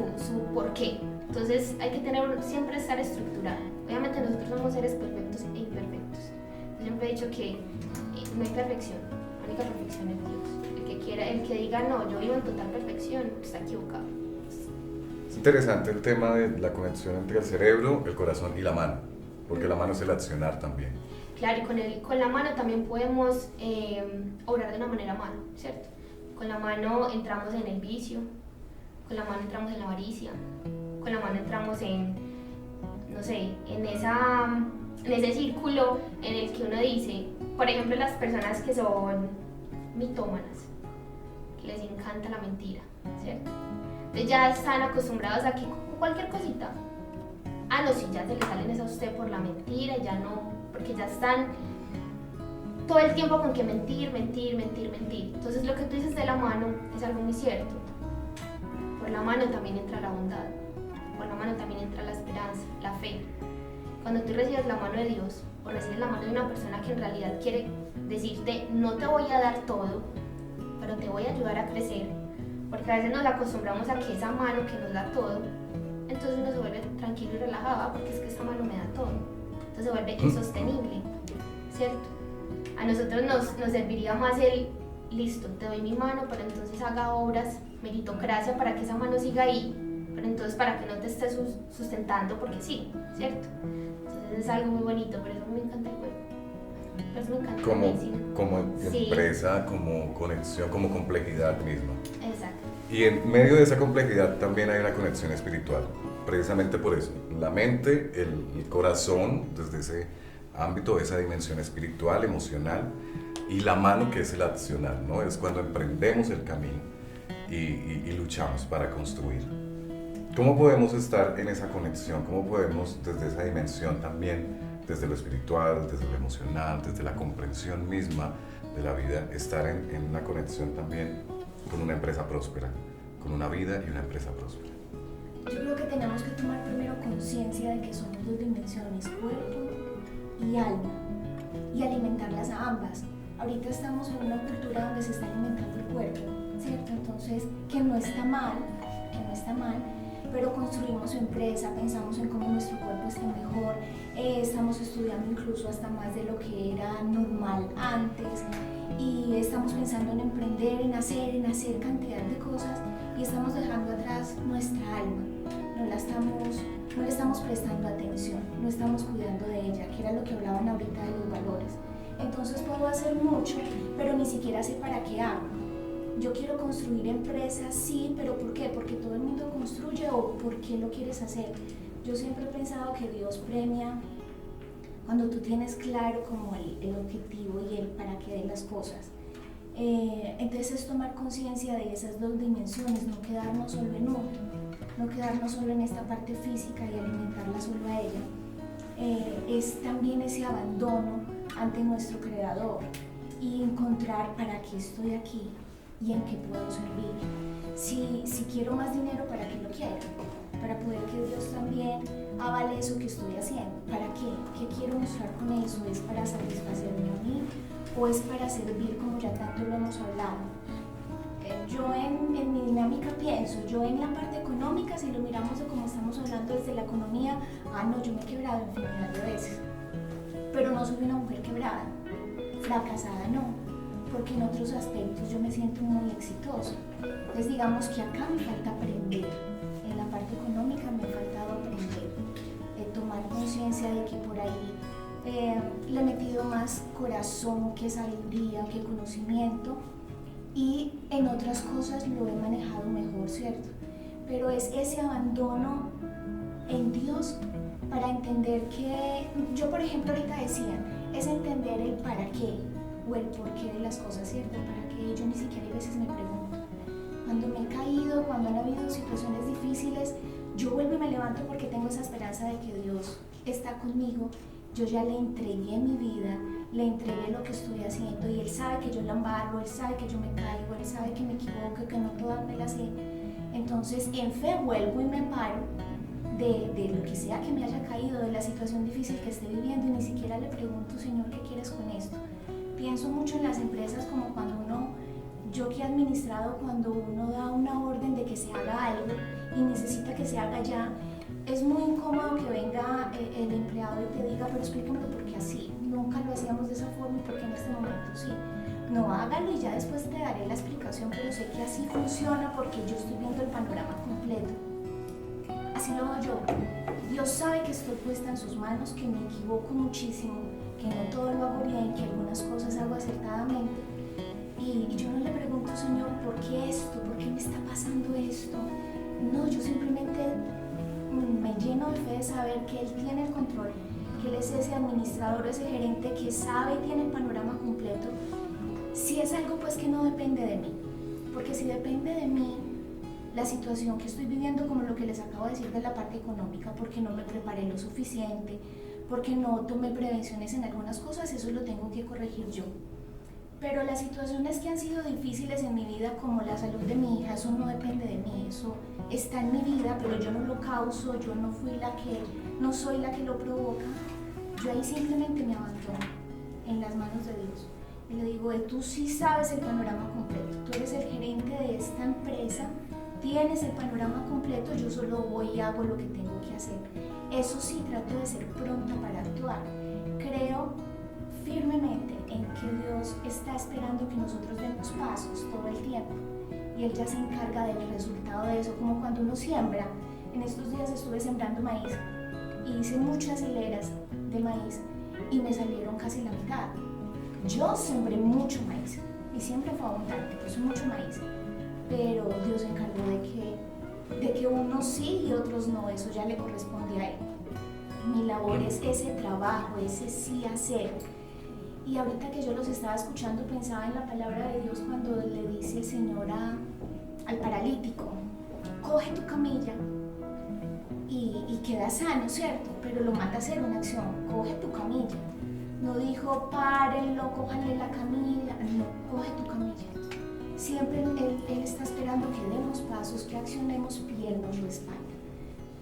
Speaker 4: porqué. Entonces, hay que siempre estar estructurado. Obviamente, nosotros somos seres perfectos e imperfectos. Yo siempre he dicho que no hay perfección, la única perfección es Dios. El que diga, no, yo vivo en total perfección, está equivocado.
Speaker 1: Es interesante el tema de la conexión entre el cerebro, el corazón y la mano, porque la mano es el accionar también.
Speaker 4: Claro, y con la mano también podemos obrar de una manera mala, ¿cierto? Con la mano entramos en el vicio, con la mano entramos en la avaricia, con la mano entramos en, no sé, en ese círculo en el que uno dice, por ejemplo, las personas que son mitómanas, que les encanta la mentira, ¿cierto? Entonces ya están acostumbrados a que cualquier cosita, no, si ya se les salen es a usted por la mentira, ya no, porque ya están todo el tiempo con que mentir. Entonces lo que tú dices de la mano es algo muy cierto. Por la mano también entra la bondad, por la mano también entra la esperanza, la fe. Cuando tú recibes la mano de Dios o recibes la mano de una persona que en realidad quiere decirte, no te voy a dar todo, pero te voy a ayudar a crecer, porque a veces nos acostumbramos a que esa mano que nos da todo, entonces uno se vuelve tranquilo y relajado, porque es que esa mano me da todo, entonces se vuelve insostenible, ¿cierto? A nosotros nos serviría más el, listo, te doy mi mano, pero entonces haga obras, meritocracia para que esa mano siga ahí, pero entonces para que no te estés sustentando porque sí, ¿cierto? Entonces es algo muy bonito, por eso me encanta el juego. Por eso me encanta la medicina.
Speaker 1: Como
Speaker 4: Sí.
Speaker 1: empresa, como conexión, como complejidad misma.
Speaker 4: Exacto.
Speaker 1: Y en medio de esa complejidad también hay una conexión espiritual, precisamente por eso. La mente, el corazón, desde ese ámbito, esa dimensión espiritual, emocional, y la mano, que es el accionar, ¿no? Es cuando emprendemos el camino y luchamos para construir. ¿Cómo podemos estar en esa conexión? ¿Cómo podemos desde esa dimensión también, desde lo espiritual, desde lo emocional, desde la comprensión misma de la vida, estar en una conexión también con una empresa próspera, con una vida y una empresa próspera?
Speaker 8: Yo creo que tenemos que tomar primero conciencia de que somos 2 dimensiones, cuerpo y alma, y alimentarlas a ambas. Ahorita estamos en una cultura donde se está alimentando el cuerpo, ¿cierto? Entonces, que no está mal, pero construimos empresa, pensamos en cómo nuestro cuerpo esté mejor, estamos estudiando incluso hasta más de lo que era normal antes, y estamos pensando en emprender, en hacer cantidad de cosas, y estamos dejando atrás nuestra alma, no le estamos prestando atención, no estamos cuidando de ella, que era lo que hablaban ahorita de los valores. Entonces puedo hacer mucho, pero ni siquiera sé para qué hago. Yo quiero construir empresas, sí, pero ¿por qué? Porque todo el mundo construye, o ¿por qué lo quieres hacer? Yo siempre he pensado que Dios premia cuando tú tienes claro como el objetivo y el para qué de las cosas. Entonces es tomar conciencia de esas 2 dimensiones, no quedarnos solo en una, no quedarnos solo en esta parte física y alimentarla solo a ella. Es también ese abandono ante nuestro Creador y encontrar para qué estoy aquí y en qué puedo servir. Si quiero más dinero, ¿para qué lo quiero? Para poder que Dios también avale eso que estoy haciendo. ¿Para qué? ¿Qué quiero mostrar con eso? ¿Es para satisfacerme a mí o es para servir, como ya tanto lo hemos hablado? Yo en mi dinámica pienso, yo en la parte económica, si lo miramos de como estamos hablando desde la economía, no, yo me he quebrado infinidad de veces, pero no soy una mujer quebrada, fracasada no, porque en otros aspectos yo me siento muy exitosa. Entonces digamos que acá me falta aprender, en la parte económica me ha faltado aprender, tomar conciencia de que por ahí le he metido más corazón que sabiduría, que conocimiento, y en otras cosas lo he manejado mejor, ¿cierto? Pero es ese abandono en Dios para entender que, yo por ejemplo ahorita decía, es entender el para qué o el por qué de las cosas, ¿cierto? Para qué yo ni siquiera iba veces me pregunto. Cuando me he caído, cuando han habido situaciones difíciles, yo vuelvo y me levanto porque tengo esa esperanza de que Dios está conmigo. Yo ya le entregué mi vida, le entregué lo que estoy haciendo y Él sabe que yo la embarro, Él sabe que yo me caigo, Él sabe que me equivoco, que no todas me las sé. Entonces, en fe vuelvo y me paro de lo que sea que me haya caído, de la situación difícil que esté viviendo y ni siquiera le pregunto, Señor, ¿qué quieres con esto? Pienso mucho en las empresas como cuando yo que he administrado, cuando uno da una orden de que se haga algo y necesita que se haga ya, es muy incómodo que venga el empleado y te diga, pero explícamelo porque así, nunca lo hacíamos de esa forma y porque en este momento sí. No, hágalo y ya después te daré la explicación, pero sé que así funciona porque yo estoy viendo el panorama completo. Así lo hago yo. Dios sabe que estoy puesta en sus manos, que me equivoco muchísimo, que no todo lo hago bien, que algunas cosas hago acertadamente. Y yo no le pregunto, Señor, ¿por qué esto? ¿Por qué me está pasando esto? No, yo simplemente me lleno de fe de saber que Él tiene el control, que Él es ese administrador, ese gerente que sabe y tiene el panorama completo. Si es algo pues que no depende de mí, porque si depende de mí, la situación que estoy viviendo, como lo que les acabo de decir de la parte económica, porque no me preparé lo suficiente, porque no tomé prevenciones en algunas cosas, eso lo tengo que corregir yo. Pero las situaciones que han sido difíciles en mi vida, como la salud de mi hija, eso no depende de mí, eso está en mi vida, pero yo no lo causo, yo no soy la que lo provoca. Yo ahí simplemente me abandono en las manos de Dios. Y le digo, tú sí sabes el panorama completo, tú eres el gerente de esta empresa, tienes el panorama completo, yo solo voy y hago lo que tengo que hacer. Eso sí, trato de ser pronta para actuar. Creo firmemente en que Dios está esperando que nosotros demos pasos todo el tiempo y Él ya se encarga del resultado de eso, como cuando uno siembra. En estos días estuve sembrando maíz y hice muchas hileras de maíz y me salieron casi la mitad. Yo sembré mucho maíz y siempre fue abundante, pues mucho maíz, pero Dios se encargó de que unos sí y otros no, eso ya le corresponde a Él. Mi labor es ese trabajo, ese sí hacer. Y ahorita que yo los estaba escuchando pensaba en la palabra de Dios cuando le dice el Señor al paralítico, coge tu camilla y queda sano, ¿cierto? Pero lo manda a hacer una acción, coge tu camilla. No dijo, párenlo, cójanle la camilla, no, coge tu camilla. Siempre él está esperando que demos pasos, que accionemos y Él nos respalda.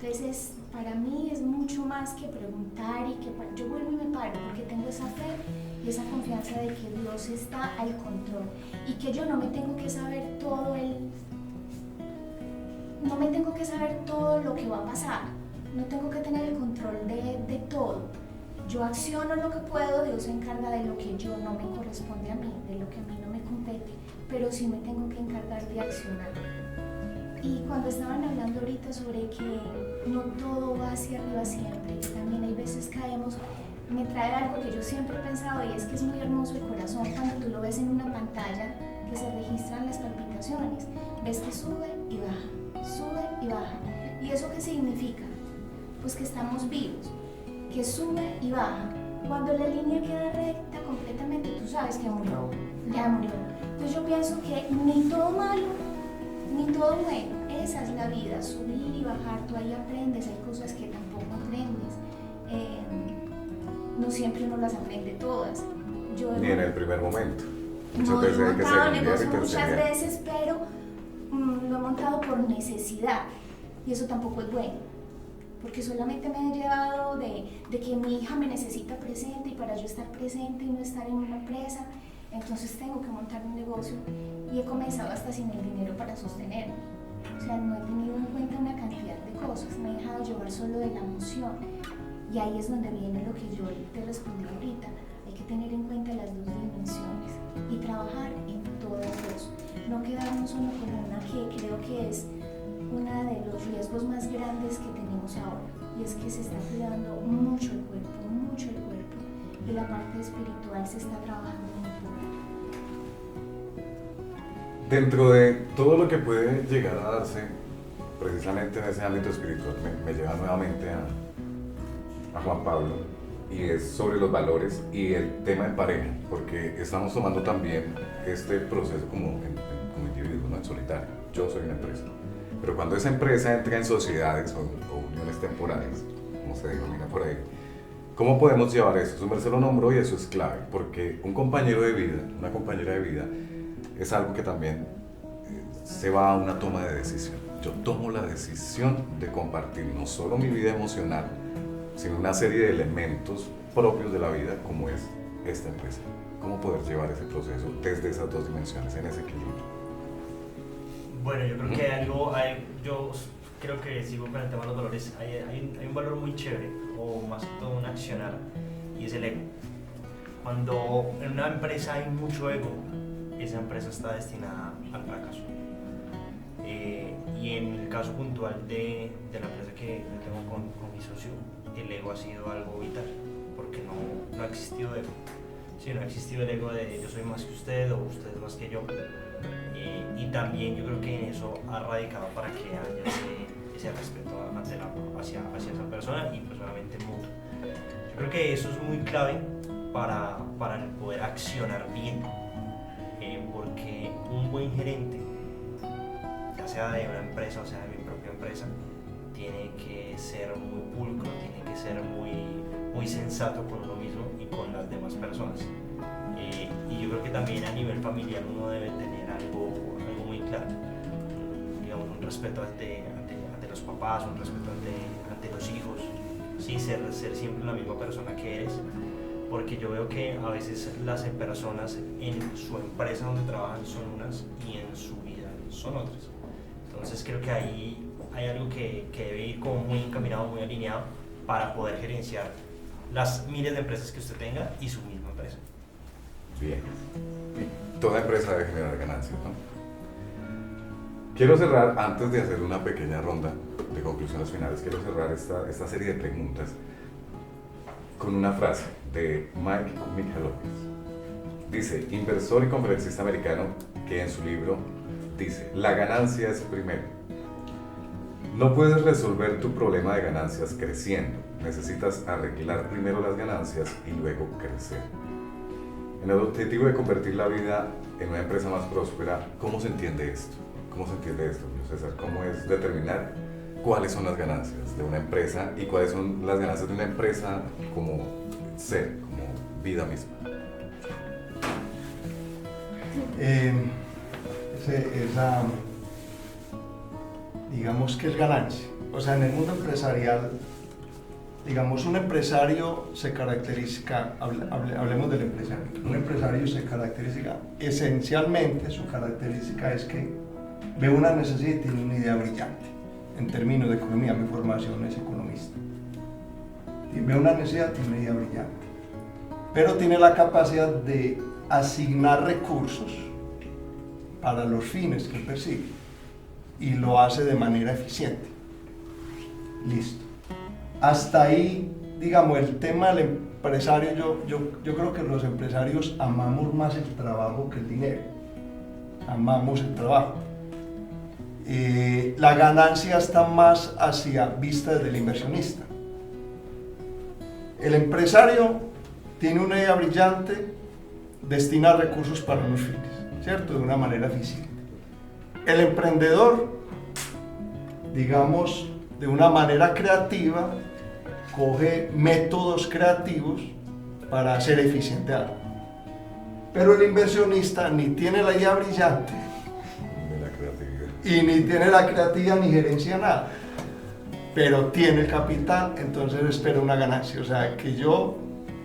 Speaker 8: Entonces, para mí es mucho más que preguntar y que yo vuelvo y me paro porque tengo esa fe y esa confianza de que Dios está al control y que yo no me tengo que saber todo lo que va a pasar, no tengo que tener el control de todo. Yo acciono lo que puedo, Dios se encarga de lo que yo no me corresponde a mí, de lo que a mí no me compete, pero sí me tengo que encargar de accionar. Y cuando estaban hablando ahorita sobre que no todo va hacia arriba siempre, que también hay veces caemos, me trae algo que yo siempre he pensado y es que es muy hermoso el corazón cuando tú lo ves en una pantalla que se registran las palpitaciones, ves que sube y baja. ¿Y eso qué significa? Pues que estamos vivos, que sube y baja. Cuando la línea queda recta completamente, tú sabes que murió, ya murió. Entonces yo pienso que ni todo malo, ni todo bueno, esa es la vida, subir y bajar, tú ahí aprendes, hay cosas que tampoco aprendes, no siempre uno las aprende todas.
Speaker 1: Ni en el primer momento.
Speaker 8: No, he montado negocio muchas veces, pero lo he montado por necesidad y eso tampoco es bueno, porque solamente me he llevado de que mi hija me necesita presente y para yo estar presente y no estar en una empresa, entonces tengo que montar un negocio y he comenzado hasta sin el dinero para sostenerlo. O sea, no he tenido en cuenta una cantidad de cosas, me he dejado llevar solo de la emoción y ahí es donde viene lo que yo te respondí ahorita. Hay que tener en cuenta las dos dimensiones y trabajar en todas dos, no quedarnos uno con una que creo que es uno de los riesgos más grandes que tenemos ahora, y es que se está cuidando mucho el cuerpo, y la parte espiritual se está trabajando muy poco.
Speaker 1: Dentro de todo lo que puede llegar a darse, precisamente en ese ámbito espiritual, me lleva nuevamente a Juan Pablo, y es sobre los valores y el tema de pareja, porque estamos tomando también este proceso como como individuo, no en solitario. Yo soy una empresa. Pero cuando esa empresa entra en sociedades o uniones temporales, como se denomina por ahí, ¿cómo podemos llevar eso? Su merced lo nombró y eso es clave, porque un compañero de vida, una compañera de vida, es algo que también se va a una toma de decisión. Yo tomo la decisión de compartir no solo mi vida emocional, sino una serie de elementos propios de la vida como es esta empresa. ¿Cómo poder llevar ese proceso desde esas dos dimensiones, en ese equilibrio?
Speaker 3: Bueno, yo creo que yo creo que sigo con el tema de los valores. Hay un valor muy chévere, o más que todo un accionar, y es el ego. Cuando en una empresa hay mucho ego, esa empresa está destinada al fracaso. Y en el caso puntual de la empresa que yo tengo con mi socio, el ego ha sido algo vital, porque no ha existido ego. Sí, no ha existido el ego de yo soy más que usted o usted es más que yo. Y también yo creo que eso ha radicado para que haya ese respeto hacia esa persona y pues obviamente mutuo. Yo creo que eso es muy clave para el poder accionar bien, porque un buen gerente, ya sea de una empresa o sea de mi propia empresa, tiene que ser muy pulcro, tiene que ser muy sensato con uno mismo y con las demás personas. Y yo creo que también a nivel familiar uno debe tener algo muy claro, digamos un respeto ante los papás, un respeto ante los hijos, sí, ser siempre la misma persona que eres, porque yo veo que a veces las personas en su empresa donde trabajan son unas y en su vida son otras. Entonces creo que ahí hay algo que debe ir como muy encaminado, muy alineado para poder gerenciar las miles de empresas que usted tenga y su misma empresa.
Speaker 1: Bien. Toda empresa debe generar ganancias, ¿no? Quiero cerrar, antes de hacer una pequeña ronda de conclusiones finales, quiero cerrar esta serie de preguntas con una frase de Mike Michalowicz. Dice, inversor y conferencista americano, que en su libro dice, la ganancia es primero. No puedes resolver tu problema de ganancias creciendo. Necesitas arreglar primero las ganancias y luego crecer. En el objetivo de convertir la vida en una empresa más próspera, ¿cómo se entiende esto? ¿Cómo se entiende esto, Julio César? ¿Cómo es determinar cuáles son las ganancias de una empresa y cuáles son las ganancias de una empresa como ser, como vida misma?
Speaker 6: Digamos que es ganancia. O sea, en el mundo empresarial, digamos, un empresario se caracteriza, hablemos del empresario, un empresario se caracteriza, esencialmente su característica es que ve una necesidad y tiene una idea brillante. En términos de economía, mi formación es economista. Y ve una necesidad, tiene una idea brillante. Pero tiene la capacidad de asignar recursos para los fines que persigue. Y lo hace de manera eficiente. Listo. Hasta ahí, digamos, el tema del empresario, yo creo que los empresarios amamos más el trabajo que el dinero. Amamos el trabajo. La ganancia está más hacia vista del inversionista. El empresario tiene una idea brillante, destina recursos para unos fines, ¿cierto? De una manera eficiente. El emprendedor, digamos, de una manera creativa, coge métodos creativos para hacer eficiente algo. Pero el inversionista ni tiene la idea brillante, y ni tiene la creatividad ni gerencia nada, pero tiene el capital, entonces espera una ganancia. O sea, que yo,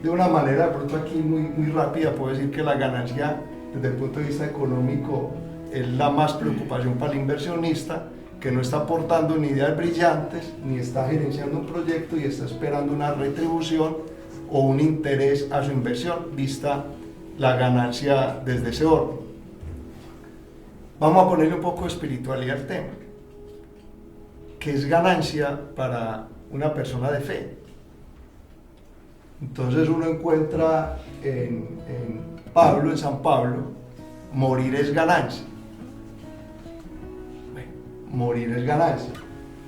Speaker 6: de una manera de pronto aquí muy rápida, puedo decir que la ganancia, desde el punto de vista económico, es la más preocupación para el inversionista, que no está aportando ni ideas brillantes, ni está gerenciando un proyecto y está esperando una retribución o un interés a su inversión, vista la ganancia desde ese orden. Vamos a ponerle un poco de espiritualidad al tema. ¿Qué es ganancia para una persona de fe? Entonces uno encuentra en San Pablo, morir es ganancia. Morir es ganancia.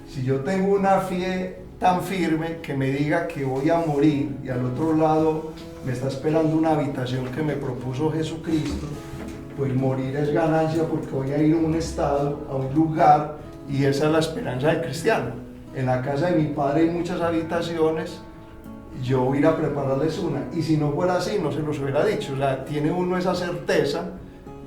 Speaker 6: Si yo tengo una fe tan firme que me diga que voy a morir y al otro lado me está esperando una habitación que me propuso Jesucristo, pues morir es ganancia porque voy a ir a un estado, a un lugar, y esa es la esperanza del cristiano. En la casa de mi padre hay muchas habitaciones, yo voy a ir a prepararles una, y si no fuera así no se los hubiera dicho. O sea, tiene uno esa certeza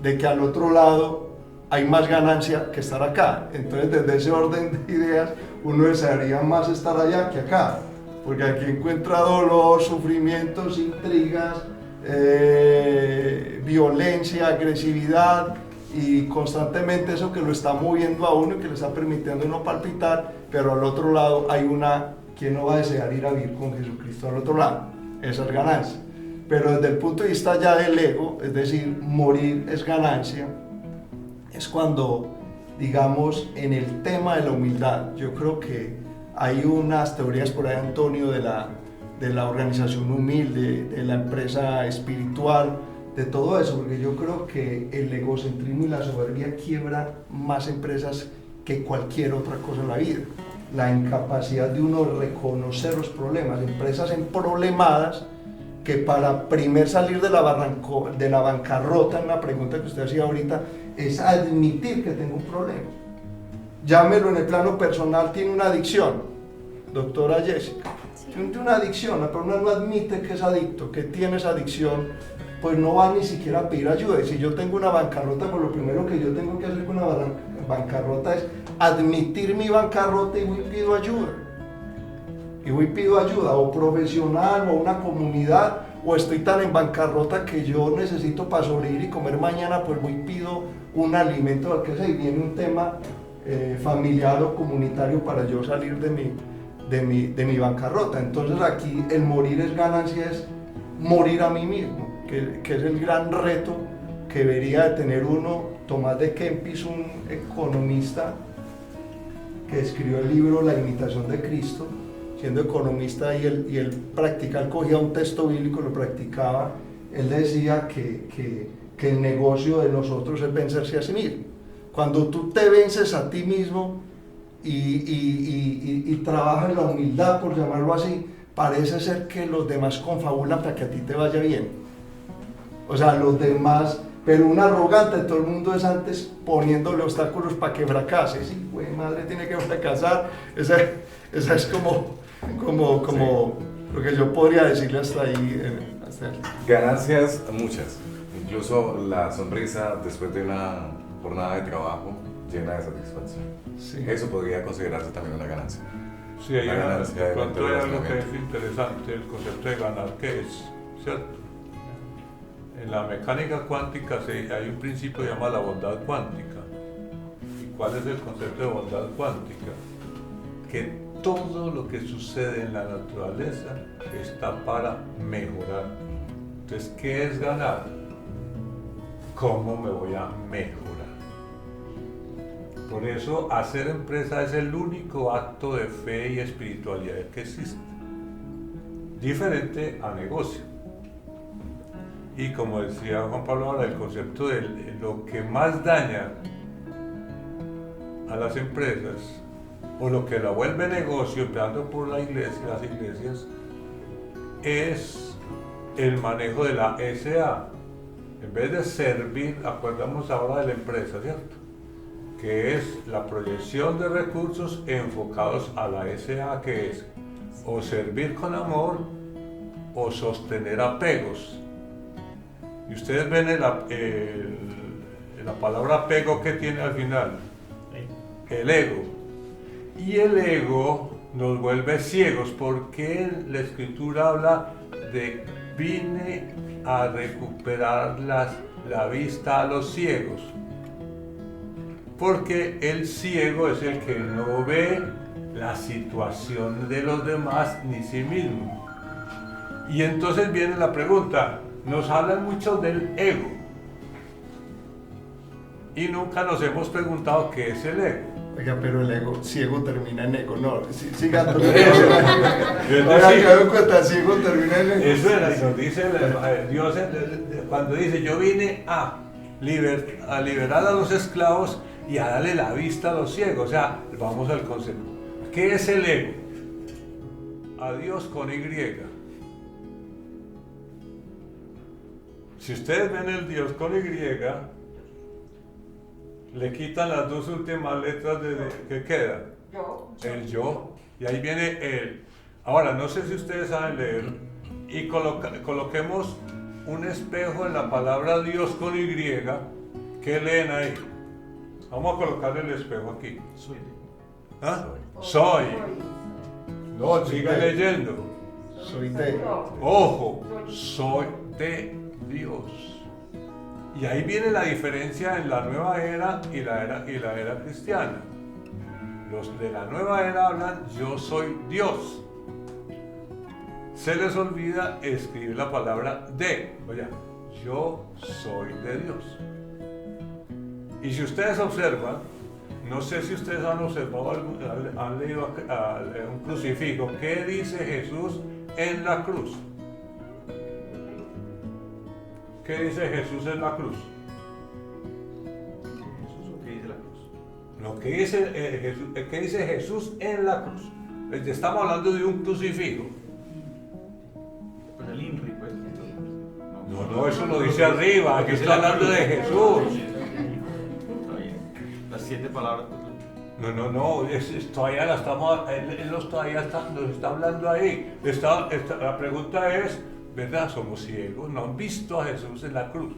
Speaker 6: de que al otro lado hay más ganancia que estar acá. Entonces, desde ese orden de ideas, uno desearía más estar allá que acá, porque aquí encuentra dolor, sufrimientos, intrigas, violencia, agresividad, y constantemente eso que lo está moviendo a uno y que le está permitiendo no palpitar, pero al otro lado hay una que no va a desear ir a vivir con Jesucristo al otro lado. Esa es ganancia. Pero desde el punto de vista ya del ego, es decir, morir es ganancia, es cuando, digamos, en el tema de la humildad, yo creo que hay unas teorías por ahí, Antonio, de la organización humilde, de la empresa espiritual, de todo eso, porque yo creo que el egocentrismo y la soberbia quiebra más empresas que cualquier otra cosa en la vida. La incapacidad de uno reconocer los problemas, empresas emproblemadas que para primer salir de la bancarrota, una pregunta que usted hacía ahorita, es admitir que tengo un problema. Llámelo en el plano personal, tiene una adicción, doctora Jessica, tiene una adicción, la persona no admite que es adicto, que tiene esa adicción, pues no va ni siquiera a pedir ayuda. Y si yo tengo una bancarrota, pues lo primero que yo tengo que hacer con una bancarrota es admitir mi bancarrota y voy y pido ayuda. Y voy y pido ayuda, o profesional, o una comunidad, o estoy tan en bancarrota que yo necesito para sobrevivir y comer mañana, pues voy y pido un alimento, al que sea, y viene un tema familiar o comunitario para yo salir de mi bancarrota. Entonces aquí el morir es ganancia, es morir a mí mismo, que es el gran reto que debería de tener uno. Tomás de Kempis, un economista que escribió el libro La imitación de Cristo, siendo economista, y él cogía un texto bíblico, lo practicaba. Él decía que el negocio de nosotros es vencerse a sí mismo. Cuando tú te vences a ti mismo y trabajas la humildad, por llamarlo así, parece ser que los demás confabulan para que a ti te vaya bien. O sea, los demás, pero un arrogante, todo el mundo es antes poniéndole obstáculos para que fracase. Sí, güey, madre, tiene que fracasar. Esa es como lo que yo podría decirle hasta ahí.
Speaker 1: Ganancias muchas, incluso la sonrisa después de una jornada de trabajo llena de satisfacción.
Speaker 6: Sí.
Speaker 1: Eso podría considerarse también una ganancia.
Speaker 5: Sí, hay
Speaker 1: Una ganancia de
Speaker 5: pronto hay algo que
Speaker 1: mantenimiento.
Speaker 5: es interesante, el concepto de ganar, ¿qué es? ¿Cierto? En la mecánica cuántica hay un principio que se llama la bondad cuántica. ¿Y cuál es el concepto de bondad cuántica? Que todo lo que sucede en la naturaleza está para mejorar. Entonces, ¿qué es ganar? ¿Cómo me voy a mejorar? Por eso, hacer empresa es el único acto de fe y espiritualidad que existe. Diferente a negocio. Y como decía Juan Pablo ahora, el concepto de lo que más daña a las empresas, o lo que la vuelve negocio, empezando por la iglesia, las iglesias, es el manejo de la SA. En vez de servir, acordamos ahora de la empresa, ¿cierto? Que es la proyección de recursos enfocados a la SA, que es o servir con amor o sostener apegos. Y ustedes ven la palabra apego que tiene al final, el ego. Y el ego nos vuelve ciegos, porque la escritura habla de vine a recuperar la vista a los ciegos. Porque el ciego es el que no ve la situación de los demás ni sí mismo. Y entonces viene la pregunta, nos hablan mucho del ego y nunca nos hemos preguntado qué es el ego.
Speaker 6: Oiga, pero el ego ciego termina en ego, no, siga. Ciego termina en ego.
Speaker 5: Eso era, y nos dice Dios cuando dice, yo vine a liberar a los esclavos y a darle la vista a los ciegos. O sea, vamos al concepto. ¿Qué es el ego? A Dios con Y. Si ustedes ven el Dios con Y, le quitan las dos últimas letras que queda. El yo. Y ahí viene el. Ahora, no sé si ustedes saben leer. Y coloquemos un espejo en la palabra Dios con Y. ¿Qué leen ahí? Vamos a colocar el espejo aquí.
Speaker 9: Soy.
Speaker 5: ¿Ah? Soy. No, sigue leyendo.
Speaker 6: Soy de.
Speaker 5: Ojo, soy de Dios. Y ahí viene la diferencia en la nueva era y la era cristiana. Los de la nueva era hablan yo soy Dios. Se les olvida escribir la palabra de. Oye, yo soy de Dios. Y si ustedes observan, no sé si ustedes han observado, han leído un crucifijo. ¿Qué dice Jesús en la cruz? ¿Qué dice Jesús en la cruz?
Speaker 9: ¿Qué dice la cruz?
Speaker 5: No, ¿qué dice Jesús en la cruz? Estamos hablando de un crucifijo.
Speaker 9: Pues el INRI, pues.
Speaker 5: No, eso lo dice arriba. Aquí está hablando de Jesús.
Speaker 9: Está bien. Las 7 palabras.
Speaker 5: No, todavía la estamos, él todavía nos está hablando ahí. La pregunta es, ¿verdad? Somos ciegos, no han visto a Jesús en la cruz.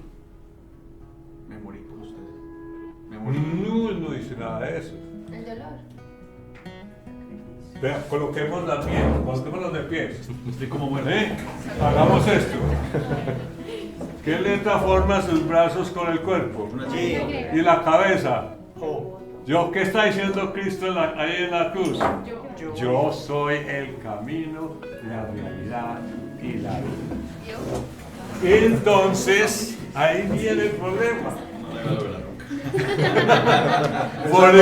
Speaker 9: Me morí por ustedes. Me morí.
Speaker 5: No dice nada de eso.
Speaker 4: El dolor.
Speaker 5: Vean, coloquémoslos de pie.
Speaker 9: Estoy como muerto.
Speaker 5: Hagamos esto. ¿Qué letra forma sus brazos con el cuerpo?
Speaker 9: Una
Speaker 3: Sí.
Speaker 9: chica.
Speaker 5: Y la cabeza.
Speaker 3: Jo.
Speaker 5: ¿Qué está diciendo Cristo ahí en la cruz? Yo soy el camino, la realidad y la vida. Entonces, ahí viene el problema.
Speaker 9: No le veo la roca.
Speaker 5: Por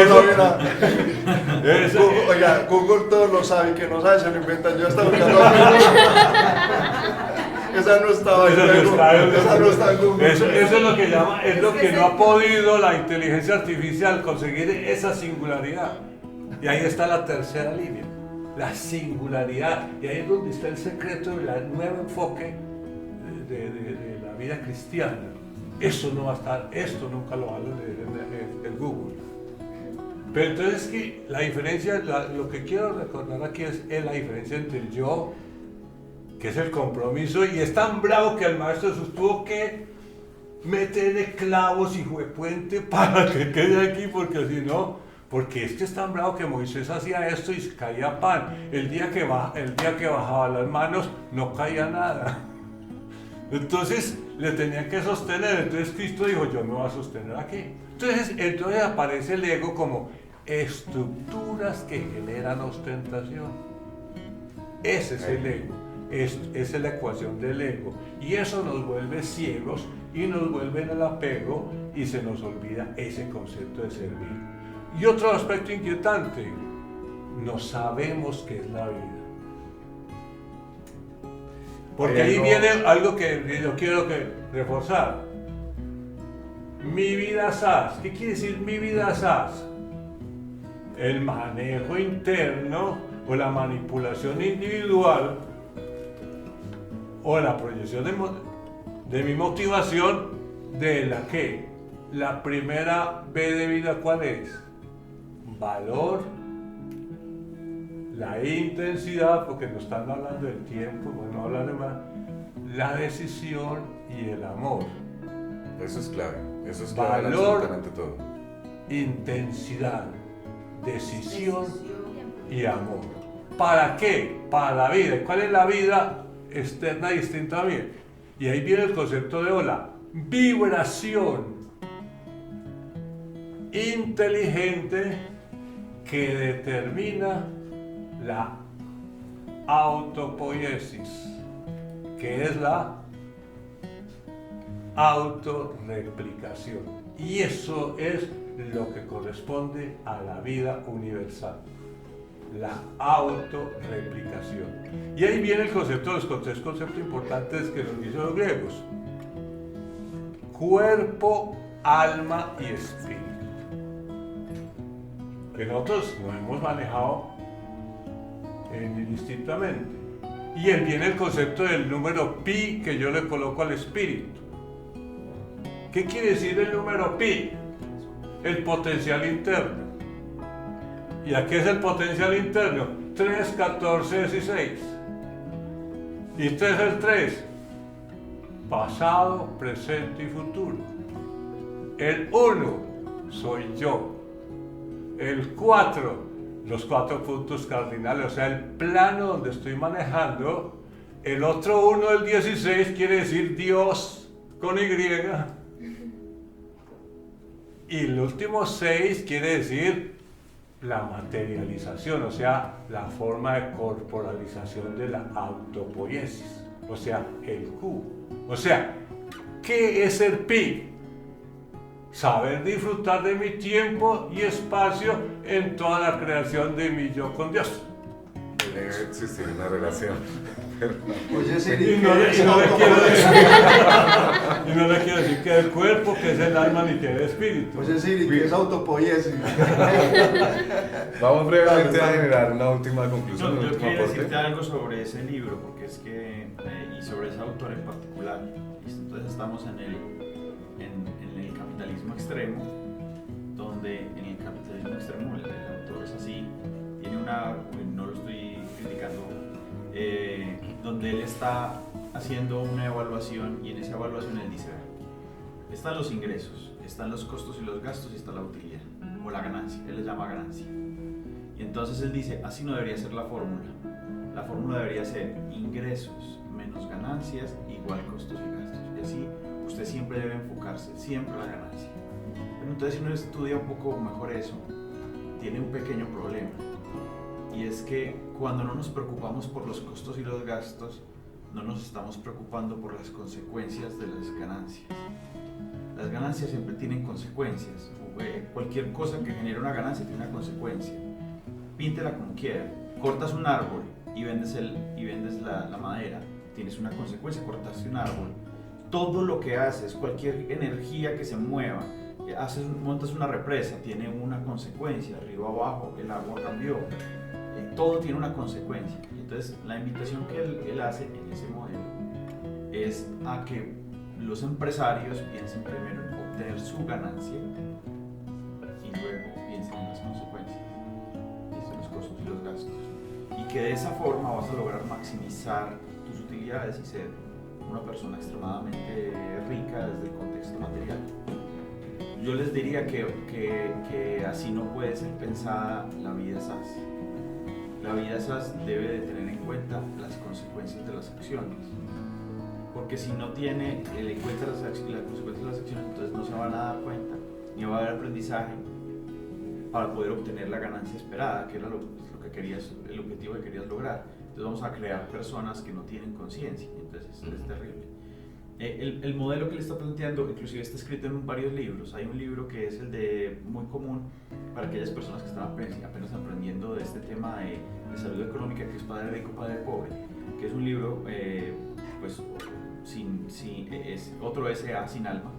Speaker 5: eso,
Speaker 6: Oiga, Google todo lo sabe, que no sabe se lo inventan. Yo estaba buscando. Esa no estaba en Google. Esa no está en Google.
Speaker 5: Eso es lo que llama, es lo que no ha podido la inteligencia artificial conseguir esa singularidad. Y ahí está la tercera línea, la singularidad. Y ahí es donde está el secreto del nuevo enfoque de la vida cristiana. Eso no va a estar, esto nunca lo va a leer en Google. Pero entonces que la diferencia, lo que quiero recordar aquí es la diferencia entre el yo, que es el compromiso, y es tan bravo que el Maestro Jesús tuvo que meterle clavos y juepuente para que quede aquí, porque si no, porque es que es tan bravo que Moisés hacía esto y caía pan. El día que bajaba las manos no caía nada. Entonces le tenían que sostener. Entonces Cristo dijo, yo me voy a sostener aquí. Entonces aparece el ego como estructuras que generan ostentación. Ese es el ego. Esa es la ecuación del ego. Y eso nos vuelve ciegos y nos vuelve en el apego y se nos olvida ese concepto de servir. Y otro aspecto inquietante, no sabemos qué es la vida. Porque ahí viene algo que yo quiero reforzar. Mi vida SAS. ¿Qué quiere decir mi vida SAS? El manejo interno o la manipulación individual o la proyección de mi motivación de la que la primera B de vida, ¿cuál es? Valor, la intensidad, porque nos están hablando del tiempo, bueno, hablar de más, la decisión y el amor.
Speaker 1: Eso es clave. Eso es clave en
Speaker 5: Valor,
Speaker 1: absolutamente todo.
Speaker 5: intensidad, decisión y amor. ¿Para qué? Para la vida. ¿Y cuál es la vida externa distinta a mí? Y ahí viene el concepto de la vibración inteligente que determina la autopoiesis, que es la autorreplicación. Y eso es lo que corresponde a la vida universal, la autorreplicación. Y ahí viene el concepto, los tres conceptos importantes que nos dicen los griegos: cuerpo, alma y espíritu, que nosotros no hemos manejado indistintamente. Y él viene el concepto del número pi que yo le coloco al espíritu. ¿Qué quiere decir el número pi? el potencial interno. ¿Y a qué es el potencial interno? 3, 14, 16. ¿Y 3 es el 3? Pasado, presente y futuro. El 1 soy yo. El 4, los 4 puntos cardinales, o sea, el plano donde estoy manejando. El otro 1 del 16 quiere decir Dios con Y. Y el último 6 quiere decir la materialización, o sea, la forma de corporalización de la autopoiesis, o sea, el Q. O sea, ¿qué es el pi? Saber disfrutar de mi tiempo y espacio en toda la creación de mi yo con Dios.
Speaker 1: Debe existir una relación.
Speaker 6: Oye, Siri,
Speaker 5: Y no le quiero decir que el cuerpo, que es el alma, ni que el espíritu.
Speaker 6: Oye, Siri, ¿qué es autopoiesis?
Speaker 1: Vamos brevemente a generar una última conclusión, un
Speaker 9: Yo
Speaker 1: último
Speaker 9: quería
Speaker 1: aporte.
Speaker 9: decirte algo sobre ese libro, porque es que, y sobre ese autor en particular. ¿Listo? Entonces estamos en el capitalismo extremo, donde en el capitalismo extremo el autor es así, tiene no lo estoy criticando, donde él está haciendo una evaluación y en esa evaluación él dice, están los ingresos, están los costos y los gastos y está la utilidad, o la ganancia, él le llama ganancia. Y entonces él dice, así no debería ser la fórmula. La fórmula debería ser ingresos menos ganancias igual costos y gastos. Y así usted siempre debe enfocarse, siempre a la ganancia. Pero entonces si uno estudia un poco mejor eso, tiene un pequeño problema. Y es que cuando no nos preocupamos por los costos y los gastos, no nos estamos preocupando por las consecuencias de las ganancias. Las ganancias siempre tienen consecuencias. Cualquier cosa que genere una ganancia tiene una consecuencia. Píntela como quiera. Cortas un árbol y vendes la madera, tienes una consecuencia, cortaste un árbol. Todo lo que haces, cualquier energía que se mueva, montas una represa, tiene una consecuencia, arriba abajo, el agua cambió, todo tiene una consecuencia. Entonces la invitación que él hace en ese modelo es a que los empresarios piensen primero en obtener su ganancia y luego piensen en las consecuencias, los costos y los gastos, y que de esa forma vas a lograr maximizar tus utilidades y ser una persona extremadamente rica desde el contexto material. Yo les diría que así no puede ser pensada la vida SAS. La vida SAS debe de tener en cuenta las consecuencias de las acciones, porque si no tiene en cuenta las consecuencias de las acciones, entonces no se van a dar cuenta, ni va a haber aprendizaje para poder obtener la ganancia esperada, que era el objetivo que querías lograr. Entonces vamos a crear personas que no tienen conciencia, entonces es terrible. El modelo que le está planteando, inclusive está escrito en varios libros. Hay un libro que es el de muy común para aquellas personas que están apenas aprendiendo de este tema de salud económica, que es Padre Rico, Padre Pobre, que es un libro pues es otro SA sin alma,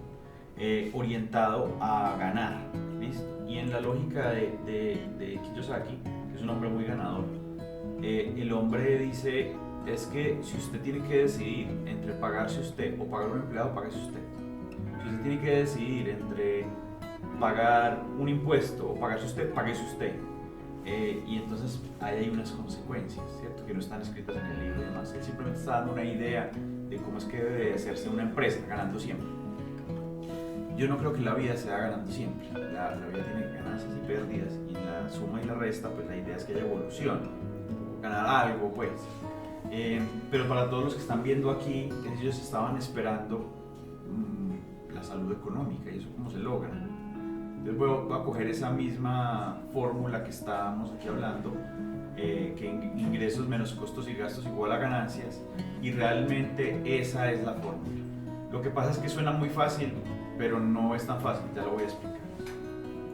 Speaker 9: orientado a ganar, ¿listo? Y en la lógica de Kiyosaki, que es un hombre muy ganador, el hombre dice, es que si usted tiene que decidir entre pagarse usted o pagar un empleado, páguese usted. Si usted tiene que decidir entre pagar un impuesto o pagarse usted, páguese usted. Y entonces ahí hay unas consecuencias, ¿cierto? Que no están escritas en el libro y demás. Él simplemente está dando una idea de cómo es que debe hacerse una empresa, ganando siempre. Yo no creo que la vida sea ganando siempre. La vida tiene ganancias y pérdidas, y en la suma y la resta, pues la idea es que haya evolución, ganar algo, pues. Pero para todos los que están viendo aquí, ellos estaban esperando la salud económica, y eso cómo se logra. Entonces voy a coger esa misma fórmula que estábamos aquí hablando, que ingresos menos costos y gastos igual a ganancias, y realmente esa es la fórmula. Lo que pasa es que suena muy fácil, pero no es tan fácil, ya lo voy a explicar.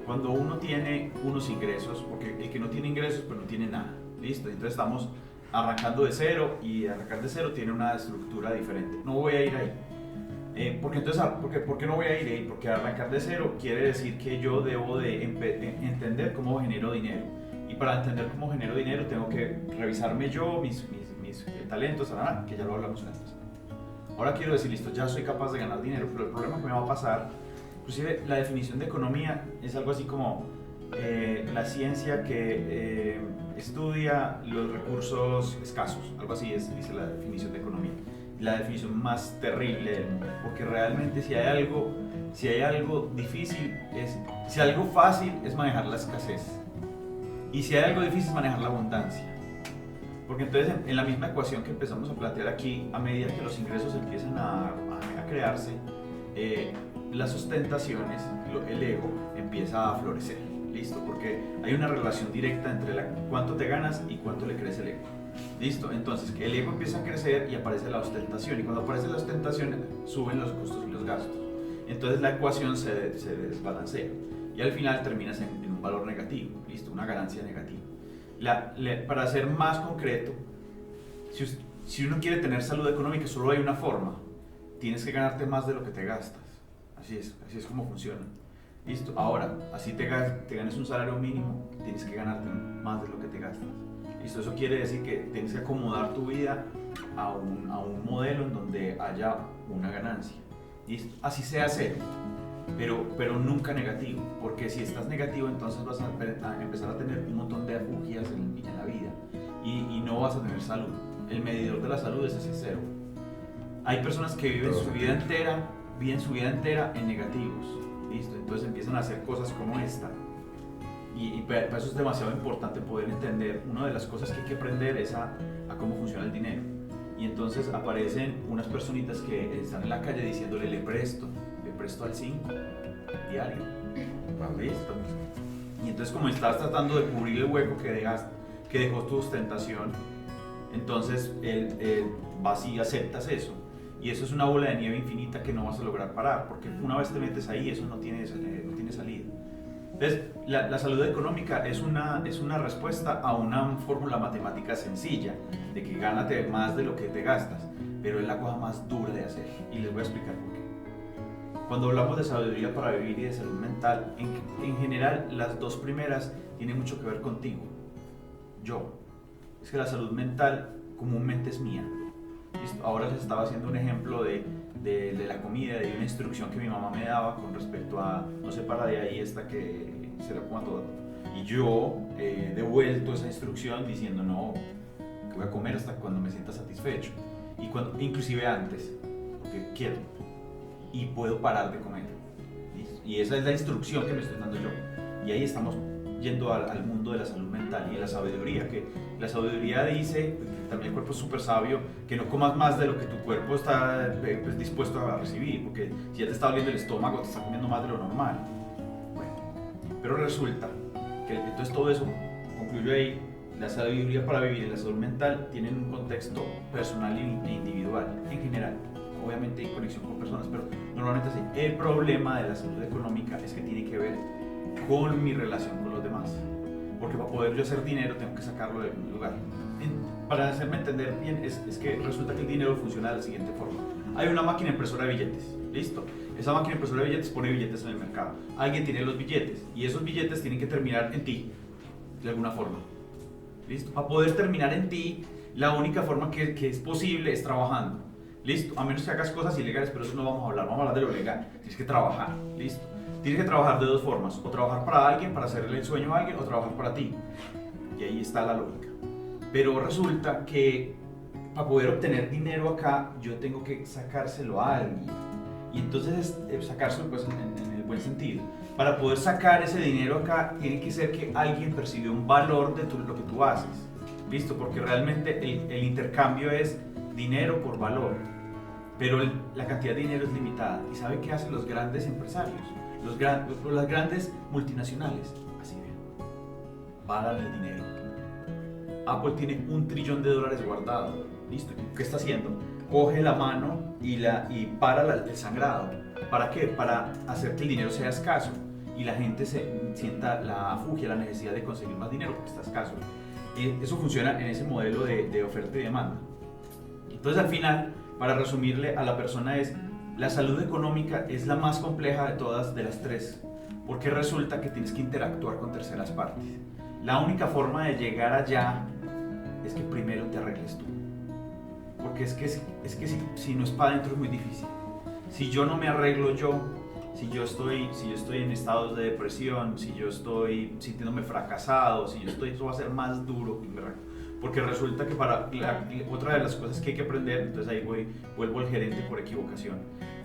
Speaker 9: Cuando uno tiene unos ingresos, porque el que no tiene ingresos pues no tiene nada, ¿listo? Entonces estamos arrancando de cero, y arrancar de cero tiene una estructura diferente. No voy a ir ahí. ¿Por qué no voy a ir ahí? Porque arrancar de cero quiere decir que yo debo de entender cómo genero dinero. Y para entender cómo genero dinero tengo que revisarme yo, mis talentos, que ya lo hablamos antes. Ahora quiero decir, listo, ya soy capaz de ganar dinero, pero el problema que me va a pasar Inclusive la definición de economía es algo así como la ciencia que estudia los recursos escasos, algo así dice la definición de economía. La definición más terrible del mundo, porque realmente si hay algo difícil, si algo fácil es manejar la escasez, y si hay algo difícil es manejar la abundancia. Porque entonces en la misma ecuación que empezamos a plantear aquí, a medida que los ingresos empiezan a crearse, las ostentaciones, el ego empieza a florecer, ¿listo? Porque hay una relación directa entre cuánto te ganas y cuánto le crece el ego, ¿listo? Entonces el ego empieza a crecer y aparece la ostentación, y cuando aparece la ostentación suben los costos y los gastos. Entonces la ecuación se desbalancea y al final terminas en un valor negativo, ¿listo? Una ganancia negativa. Para ser más concreto, si uno quiere tener salud económica, solo hay una forma: tienes que ganarte más de lo que te gastas. Así es como funciona. Listo. Ahora, así te ganes un salario mínimo, tienes que ganarte más de lo que te gastas. Listo. Eso quiere decir que tienes que acomodar tu vida a un modelo en donde haya una ganancia. Listo. Así sea cero, pero nunca negativo, porque si estás negativo, entonces vas a empezar a tener un montón de afugias en la vida y no vas a tener salud. El medidor de la salud es ese cero. Hay personas que viven su vida entera en negativos, ¿listo? Entonces empiezan a hacer cosas como esta, y para eso es demasiado importante poder entender. Una de las cosas que hay que aprender es a cómo funciona el dinero, y entonces aparecen unas personitas que están en la calle diciéndole le presto al 5 diario, ¿listo? Y entonces, como estás tratando de cubrir el hueco que dejó tu ostentación, entonces vas y aceptas eso. Y eso es una bola de nieve infinita que no vas a lograr parar, porque una vez te metes ahí, eso no tiene salida. Entonces, la salud económica es una respuesta a una fórmula matemática sencilla, de que gánate más de lo que te gastas, pero es la cosa más dura de hacer, y les voy a explicar por qué. Cuando hablamos de sabiduría para vivir y de salud mental, en general, las dos primeras tienen mucho que ver contigo. Es que la salud mental comúnmente es mía. ¿Listo? Ahora les estaba haciendo un ejemplo de la comida, de una instrucción que mi mamá me daba con respecto a no se para de ahí hasta que se la coma toda. Y yo he devuelto esa instrucción diciendo no, que voy a comer hasta cuando me sienta satisfecho. Inclusive antes, porque quiero y puedo parar de comer. ¿Listo? Y esa es la instrucción que me estoy dando yo. Y ahí estamos yendo al mundo de la salud mental y de la sabiduría, que la sabiduría dice, también el cuerpo es súper sabio, que no comas más de lo que tu cuerpo está dispuesto a recibir, porque si ya te está doliendo el estómago, te está comiendo más de lo normal. Bueno, pero resulta que entonces todo eso, concluyo ahí, la sabiduría para vivir y la salud mental tienen un contexto personal e individual, en general. Obviamente hay conexión con personas, pero normalmente sí. El problema de la salud económica es que tiene que ver con mi relación con los demás, porque para poder yo hacer dinero tengo que sacarlo de algún lugar. Para hacerme entender bien, es que resulta que el dinero funciona de la siguiente forma: hay una máquina impresora de billetes, ¿listo? Esa máquina impresora de billetes pone billetes en el mercado, alguien tiene los billetes y esos billetes tienen que terminar en ti de alguna forma, ¿listo? Para poder terminar en ti, la única forma que es posible es trabajando, ¿listo? A menos que hagas cosas ilegales, pero eso no vamos a hablar de lo legal. Tienes que trabajar, ¿listo? Tienes que trabajar de dos formas: o trabajar para alguien, para hacerle el sueño a alguien, o trabajar para ti. Y ahí está la lógica. Pero resulta que para poder obtener dinero acá, yo tengo que sacárselo a alguien. Y entonces, sacárselo pues en el buen sentido. Para poder sacar ese dinero acá, tiene que ser que alguien percibe un valor de lo que tú haces, ¿listo? Porque realmente el intercambio es dinero por valor. Pero la cantidad de dinero es limitada. ¿Y sabe qué hacen los grandes empresarios? Las grandes multinacionales, así ven, pagan el dinero. Apple tiene $1 trillón guardado, ¿listo? ¿Qué está haciendo? Coge la mano y para el sangrado. ¿Para qué? Para hacer que el dinero sea escaso y la gente se sienta la fugia, la necesidad de conseguir más dinero porque está escaso. Eso funciona en ese modelo de oferta y demanda. Entonces, al final, para resumirle a la persona, la salud económica es la más compleja de todas, de las tres, porque resulta que tienes que interactuar con terceras partes. La única forma de llegar allá es que primero te arregles tú, porque es que si no es para adentro es muy difícil. Si yo no me arreglo yo, si yo estoy en estados de depresión, si yo estoy sintiéndome fracasado, eso va a ser más duro, porque resulta que otra de las cosas que hay que aprender, entonces ahí vuelvo al gerente por equivocación,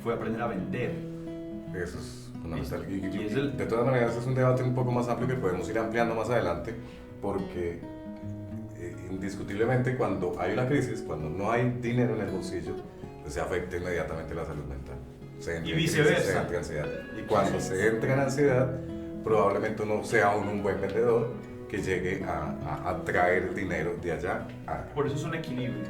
Speaker 9: fue aprender a vender.
Speaker 1: Eso es fundamental.
Speaker 9: Y
Speaker 1: de todas maneras es un debate un poco más amplio que podemos ir ampliando más adelante, porque indiscutiblemente cuando hay una crisis, cuando no hay dinero en el bolsillo, pues se afecta inmediatamente la salud mental.
Speaker 9: Y viceversa.
Speaker 1: Se entra en ansiedad. Y cuando se entra en ansiedad, probablemente uno sea un buen vendedor que llegue a traer dinero de allá.
Speaker 9: Por eso es un equilibrio.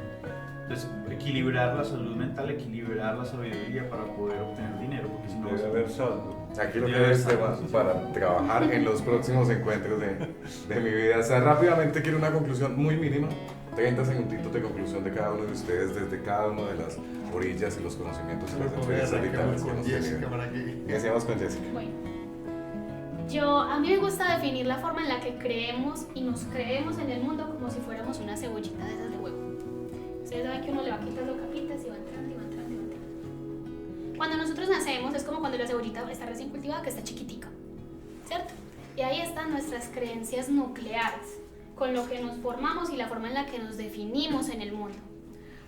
Speaker 9: Entonces, equilibrar la salud mental, equilibrar la sabiduría para poder obtener dinero, porque si no
Speaker 5: debe haber saldo.
Speaker 1: Aquí lo que es para trabajar en los próximos encuentros de mi vida. O sea, rápidamente quiero una conclusión muy mínima, 30 segunditos de conclusión de cada uno de ustedes desde cada una de las orillas y los conocimientos y las experiencias vitales que hemos tenido. Iniciamos con Jessica.
Speaker 7: Bueno, a mí me gusta definir la forma en la que creemos y nos creemos en el mundo como si fuéramos una cebollita de esas de huevo. Ustedes saben que uno le va quitando capitas y va entrando y va entrando y va entrando. Cuando nosotros nacemos es como cuando la cebollita está recién cultivada, que está chiquitica, ¿cierto? Y ahí están nuestras creencias nucleares, con lo que nos formamos y la forma en la que nos definimos en el mundo.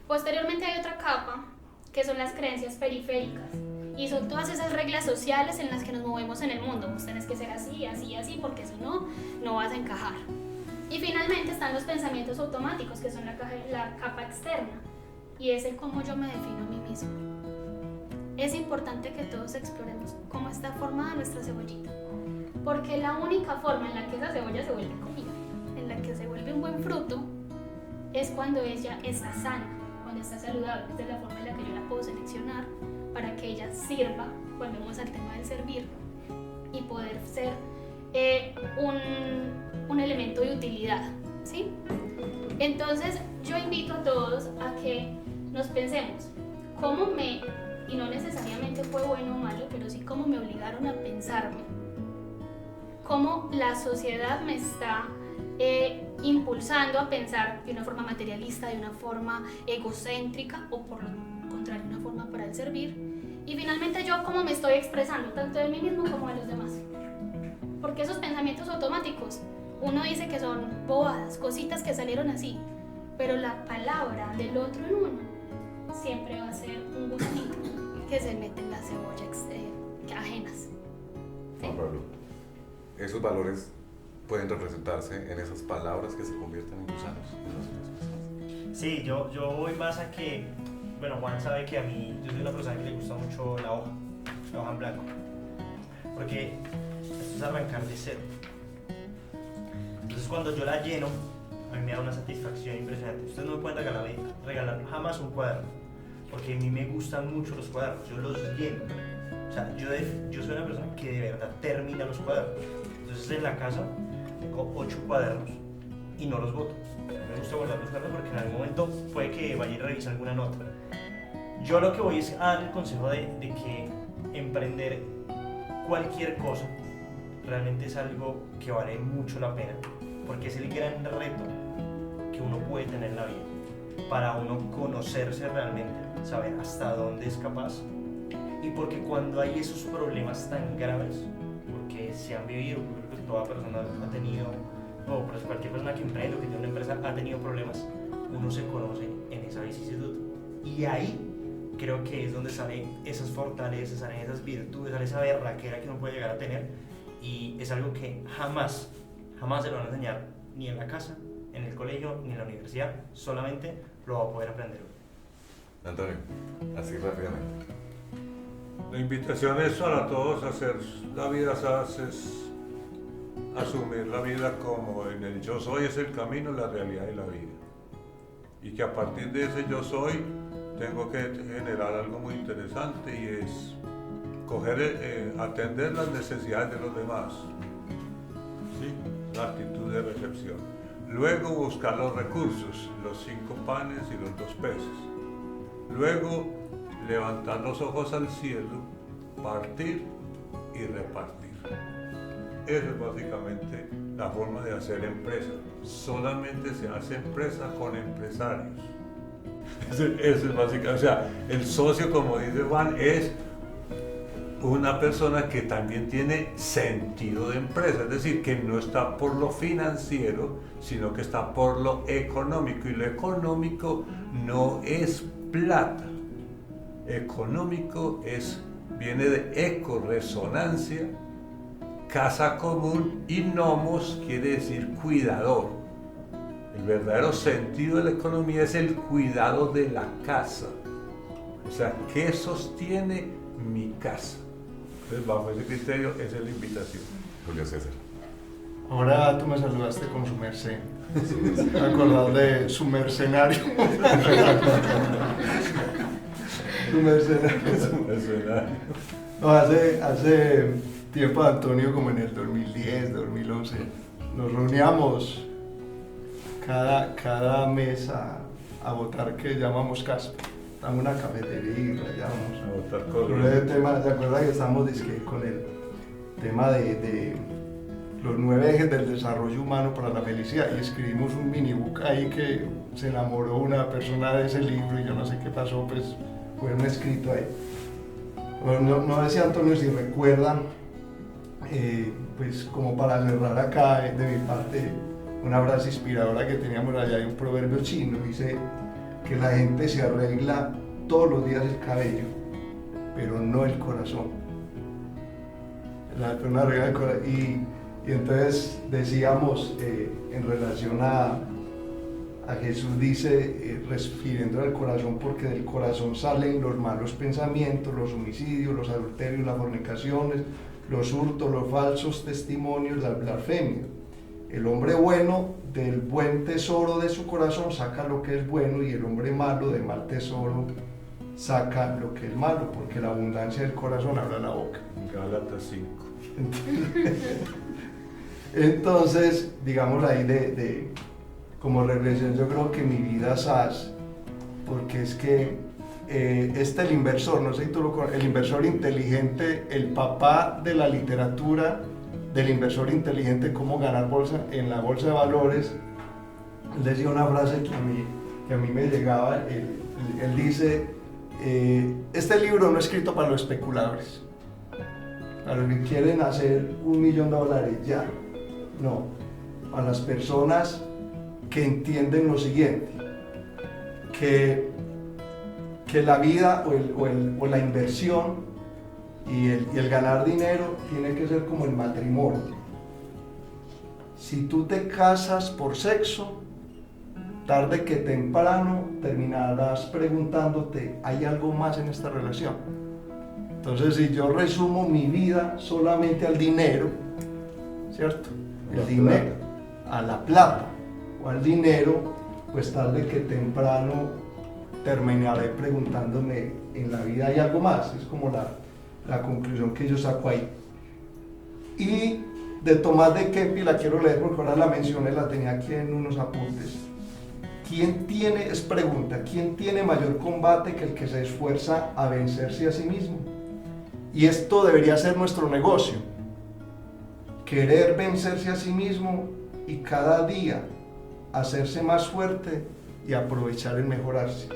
Speaker 7: Posteriormente hay otra capa, que son las creencias periféricas, y son todas esas reglas sociales en las que nos movemos en el mundo. Vos tenés que ser así, así, así, porque si no, no vas a encajar. Y finalmente están los pensamientos automáticos, que son la capa externa, y es el cómo yo me defino a mí mismo. Es importante que todos exploremos cómo está formada nuestra cebollita, porque la única forma en la que esa cebolla se vuelve comida, en la que se vuelve un buen fruto, es cuando ella está sana, cuando está saludable. Esta es la forma en la que yo la puedo seleccionar para que ella sirva, volvemos al tema del servir, y poder ser un elemento de utilidad, ¿sí? Entonces yo invito a todos a que nos pensemos cómo y no necesariamente fue bueno o malo, pero sí cómo me obligaron a pensarme, cómo la sociedad me está impulsando a pensar de una forma materialista, de una forma egocéntrica, o por lo contrario, una forma para el servir, y finalmente yo cómo me estoy expresando, tanto de mí mismo como de los demás. Porque esos pensamientos automáticos, uno dice que son bobadas, cositas que salieron así, pero la palabra del otro en uno siempre va a ser un gusanito que se mete en las cebollas ajenas. ¿Sí?
Speaker 1: Juan Pablo, esos valores pueden representarse en esas palabras que se convierten en gusanos en las otras personas.
Speaker 3: Sí, yo voy más a que, bueno, Juan sabe que a mí, yo soy una persona que le gusta mucho la hoja en blanco, porque esto es arrancar de cero. Entonces cuando yo la lleno, a mí me da una satisfacción impresionante. Ustedes no me pueden regalar jamás un cuaderno, porque a mí me gustan mucho los cuadernos, yo los lleno. O sea, yo soy una persona que de verdad termina los cuadernos. Entonces en la casa tengo 8 cuadernos y no los boto. Me gusta guardar los cuadernos porque en algún momento puede que vaya y revise alguna nota. Yo lo que voy es a dar el consejo de que emprender cualquier cosa realmente es algo que vale mucho la pena, porque es el gran reto que uno puede tener en la vida, para uno conocerse realmente, saber hasta dónde es capaz, y porque cuando hay esos problemas tan graves, porque se han vivido, yo creo que toda persona ha tenido, o pues cualquier persona que emprende o que tiene una empresa ha tenido problemas, uno se conoce en esa vicisitud, y ahí creo que es donde salen esas fortalezas, salen esas virtudes, sale esa berraquera que uno puede llegar a tener, y es algo que jamás se lo van a enseñar, ni en la casa, en el colegio, ni en la universidad, solamente lo va a poder aprender.
Speaker 1: Antonio, así rápidamente.
Speaker 5: La invitación es para todos a hacer la vida es asumir la vida como en el yo soy es el camino, la realidad y la vida. Y que a partir de ese yo soy tengo que generar algo muy interesante, y es atender las necesidades de los demás. ¿Sí? La actitud de recepción. Luego buscar los recursos, los 5 panes y los 2 peces. Luego levantar los ojos al cielo, partir y repartir. Esa es básicamente la forma de hacer empresa. Solamente se hace empresa con empresarios. Eso es básicamente, o sea, el socio, como dice Juan, es una persona que también tiene sentido de empresa, es decir, que no está por lo financiero, sino que está por lo económico, y lo económico no es plata, económico viene de eco, resonancia, casa común, y nomos quiere decir cuidador. El verdadero sentido de la economía es el cuidado de la casa, o sea, ¿qué sostiene mi casa? Entonces, bajo ese criterio, esa es la invitación.
Speaker 1: Julio César.
Speaker 6: Ahora tú me saludaste con su merced. Me he acordado de su mercenario. Su mercenario. No, hace tiempo, Antonio, como en el 2010, 2011, nos reuníamos cada mes a votar, que llamamos casa. Estamos en una cafetería y rayamos.
Speaker 5: A votar
Speaker 6: Sobre el tema, ¿se acuerdan que estábamos con el tema de los 9 ejes del desarrollo humano para la felicidad? Y escribimos un minibook ahí que se enamoró una persona de ese libro y yo no sé qué pasó, pues fue un escrito ahí. Bueno, no decía Antonio si recuerdan, pues como para cerrar acá de mi parte, una frase inspiradora que teníamos allá de un proverbio chino, dice que la gente se arregla todos los días el cabello, pero no el corazón. Una regla del corazón. Y entonces decíamos, en relación a Jesús, dice, refiriendo al corazón, porque del corazón salen los malos pensamientos, los homicidios, los adulterios, las fornicaciones, los hurtos, los falsos testimonios, la blasfemia. El hombre bueno del buen tesoro de su corazón saca lo que es bueno, y el hombre malo del mal tesoro saca lo que es malo, porque la abundancia del corazón habla la boca.
Speaker 5: Gálatas 5.
Speaker 6: Entonces, digamos ahí como reflexión, yo creo que mi vida SAS, porque es que el inversor, no sé si tú lo conoces, el inversor inteligente, el papá de la literatura del inversor inteligente, cómo ganar bolsa en la bolsa de valores, él decía una frase que a mí me llegaba. Él dice, este libro no es escrito para los especuladores, para los que quieren hacer $1 millón ya, no, para las personas que entienden lo siguiente, que la vida o la inversión y el ganar dinero tiene que ser como el matrimonio. Si tú te casas por sexo, tarde que temprano terminarás preguntándote, ¿hay algo más en esta relación? Entonces, si yo resumo mi vida solamente al dinero, ¿cierto? El dinero, a la plata o al dinero, pues tarde que temprano terminaré preguntándome, ¿en la vida hay algo más? Es como la conclusión que yo saco ahí. Y de Tomás de Kempis, la quiero leer porque ahora la mencioné, la tenía aquí en unos apuntes. ¿Quién tiene mayor combate que el que se esfuerza a vencerse a sí mismo? Y esto debería ser nuestro negocio, querer vencerse a sí mismo y cada día hacerse más fuerte y aprovechar el mejorarse.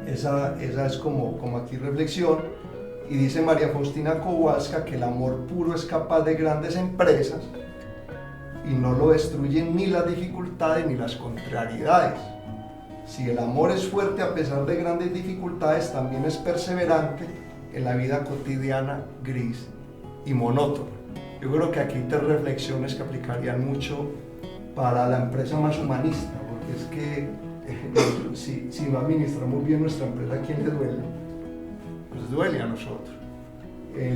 Speaker 6: Esa es como aquí reflexión. Y dice María Faustina Kowalska que el amor puro es capaz de grandes empresas y no lo destruyen ni las dificultades ni las contrariedades. Si el amor es fuerte a pesar de grandes dificultades, también es perseverante en la vida cotidiana gris y monótona. Yo creo que aquí hay 3 reflexiones que aplicarían mucho para la empresa más humanista, porque es que si no administramos bien nuestra empresa, ¿a quién le duele? Pues duele a nosotros.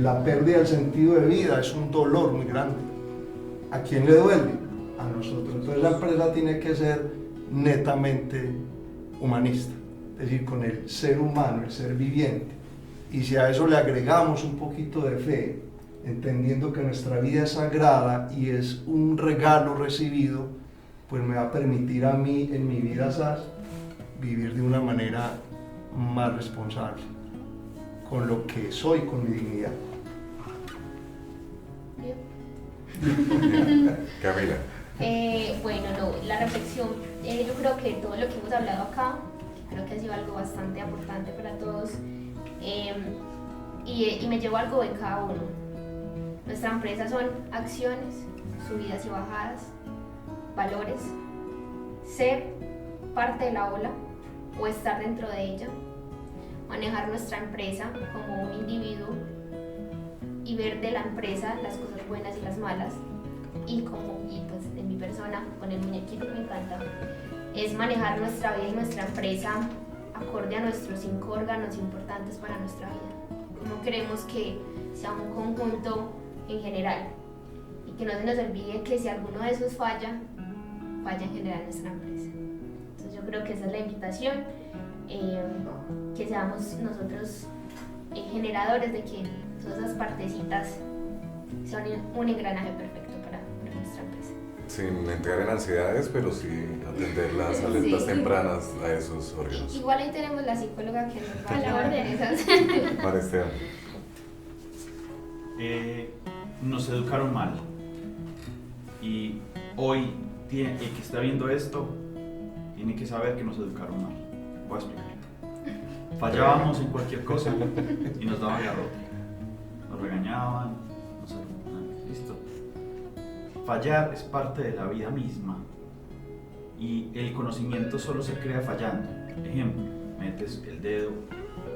Speaker 6: La pérdida del sentido de vida es un dolor muy grande. ¿A quién le duele? A nosotros. Entonces la empresa tiene que ser netamente humanista, es decir, con el ser humano, el ser viviente. Y si a eso le agregamos un poquito de fe, entendiendo que nuestra vida es sagrada y es un regalo recibido, pues me va a permitir a mí, en mi vida SAS, vivir de una manera más responsable, con lo que soy, con mi dignidad.
Speaker 1: Camila.
Speaker 4: Bueno, no, la reflexión, yo creo que todo lo que hemos hablado acá, creo que ha sido algo bastante aportante para todos. y me llevo algo de cada uno. Nuestra empresa son acciones, subidas y bajadas, valores, ser parte de la ola o estar dentro de ella, manejar nuestra empresa como un individuo y ver de la empresa las cosas buenas y las malas, y pues en mi persona, con el muñequito que me encanta, es manejar nuestra vida y nuestra empresa acorde a nuestros 5 órganos importantes para nuestra vida. No queremos que sea un conjunto en general y que no se nos olvide que si alguno de esos falla en general nuestra empresa. Entonces yo creo que esa es la invitación, que seamos nosotros generadores de que todas esas partecitas son un engranaje perfecto para nuestra empresa.
Speaker 1: Sin entrar en ansiedades, pero sí atender las alertas
Speaker 4: Sí.
Speaker 1: tempranas a esos órganos.
Speaker 4: Igual ahí tenemos la psicóloga que nos va
Speaker 7: A la
Speaker 4: ayudar
Speaker 7: orden.
Speaker 4: en esas.
Speaker 1: Para Esteban.
Speaker 9: Nos educaron mal y hoy el que está viendo esto tiene que saber que nos educaron mal. Voy a explicar. Fallábamos en cualquier cosa y nos daban garrote, nos regañaban, listo. Fallar es parte de la vida misma y el conocimiento solo se crea fallando. Ejemplo, metes el dedo,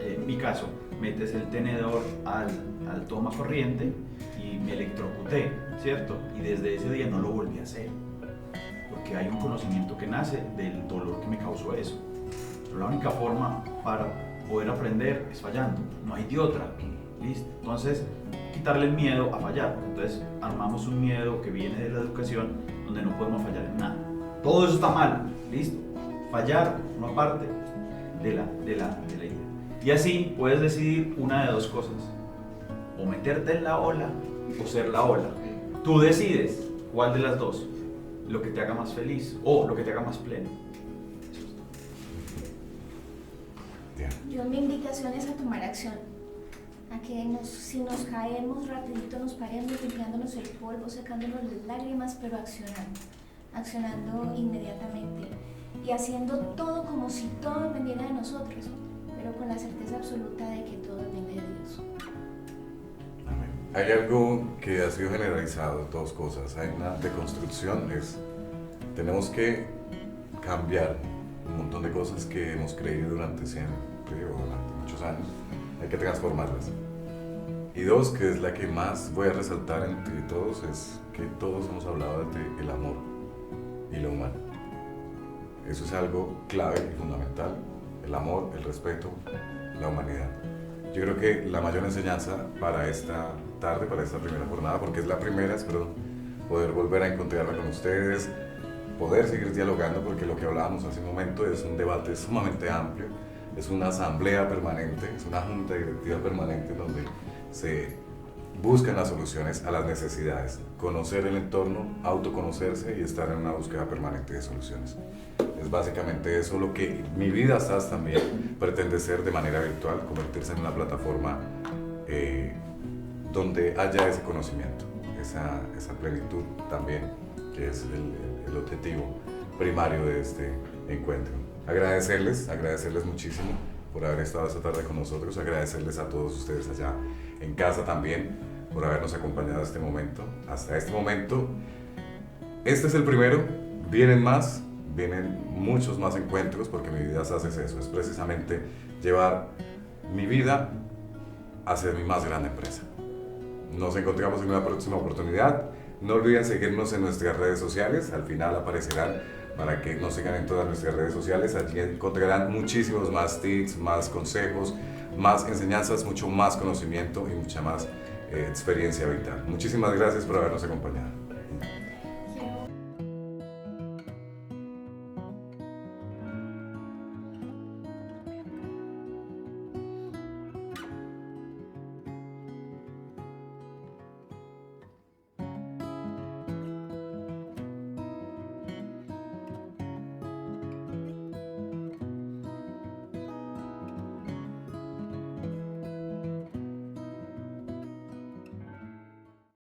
Speaker 9: en mi caso, metes el tenedor al toma corriente y me electrocuté, ¿cierto? Y desde ese día no lo volví a hacer, porque hay un conocimiento que nace del dolor que me causó eso. Pero la única forma para poder aprender es fallando, no hay de otra, ¿listo? Entonces, quitarle el miedo a fallar, entonces armamos un miedo que viene de la educación donde no podemos fallar en nada. Todo eso está mal, ¿listo? Fallar no parte de la idea. Y así puedes decidir una de dos cosas, o meterte en la ola o ser la ola. Tú decides cuál de las dos, lo que te haga más feliz o lo que te haga más pleno.
Speaker 8: Yo mi invitación es a tomar acción, a que si nos caemos rapidito nos paremos limpiándonos el polvo, secándonos las lágrimas, pero accionando inmediatamente y haciendo todo como si todo dependiera de nosotros, pero con la certeza absoluta de que todo depende de Dios.
Speaker 1: Hay algo que ha sido generalizado, dos cosas. Hay una deconstrucción, tenemos que cambiar un montón de cosas que hemos creído durante siempre o durante muchos años, hay que transformarlas. Y dos, que es la que más voy a resaltar entre todos, es que todos hemos hablado de el amor y lo humano. Eso es algo clave y fundamental, el amor, el respeto, la humanidad. Yo creo que la mayor enseñanza para esta tarde, para esta primera jornada, porque es la primera, espero poder volver a encontrarla con ustedes, poder seguir dialogando, porque lo que hablábamos hace un momento es un debate sumamente amplio, es una asamblea permanente, es una junta directiva permanente donde se buscan las soluciones a las necesidades, conocer el entorno, autoconocerse y estar en una búsqueda permanente de soluciones. Es básicamente eso lo que mi vida SAS también pretende ser de manera virtual, convertirse en una plataforma donde haya ese conocimiento, esa plenitud también, que es el objetivo primario de este encuentro. Agradecerles muchísimo por haber estado esta tarde con nosotros, agradecerles a todos ustedes allá en casa también por habernos acompañado hasta este momento. Este es el primero, vienen muchos más encuentros, porque mi vida SAS es eso, es precisamente llevar mi vida a ser mi más grande empresa. Nos encontramos en una próxima oportunidad. No olviden seguirnos en nuestras redes sociales, al final aparecerán para que nos sigan en todas nuestras redes sociales. Allí encontrarán muchísimos más tips, más consejos, más enseñanzas, mucho más conocimiento y mucha más experiencia vital. Muchísimas gracias por habernos acompañado.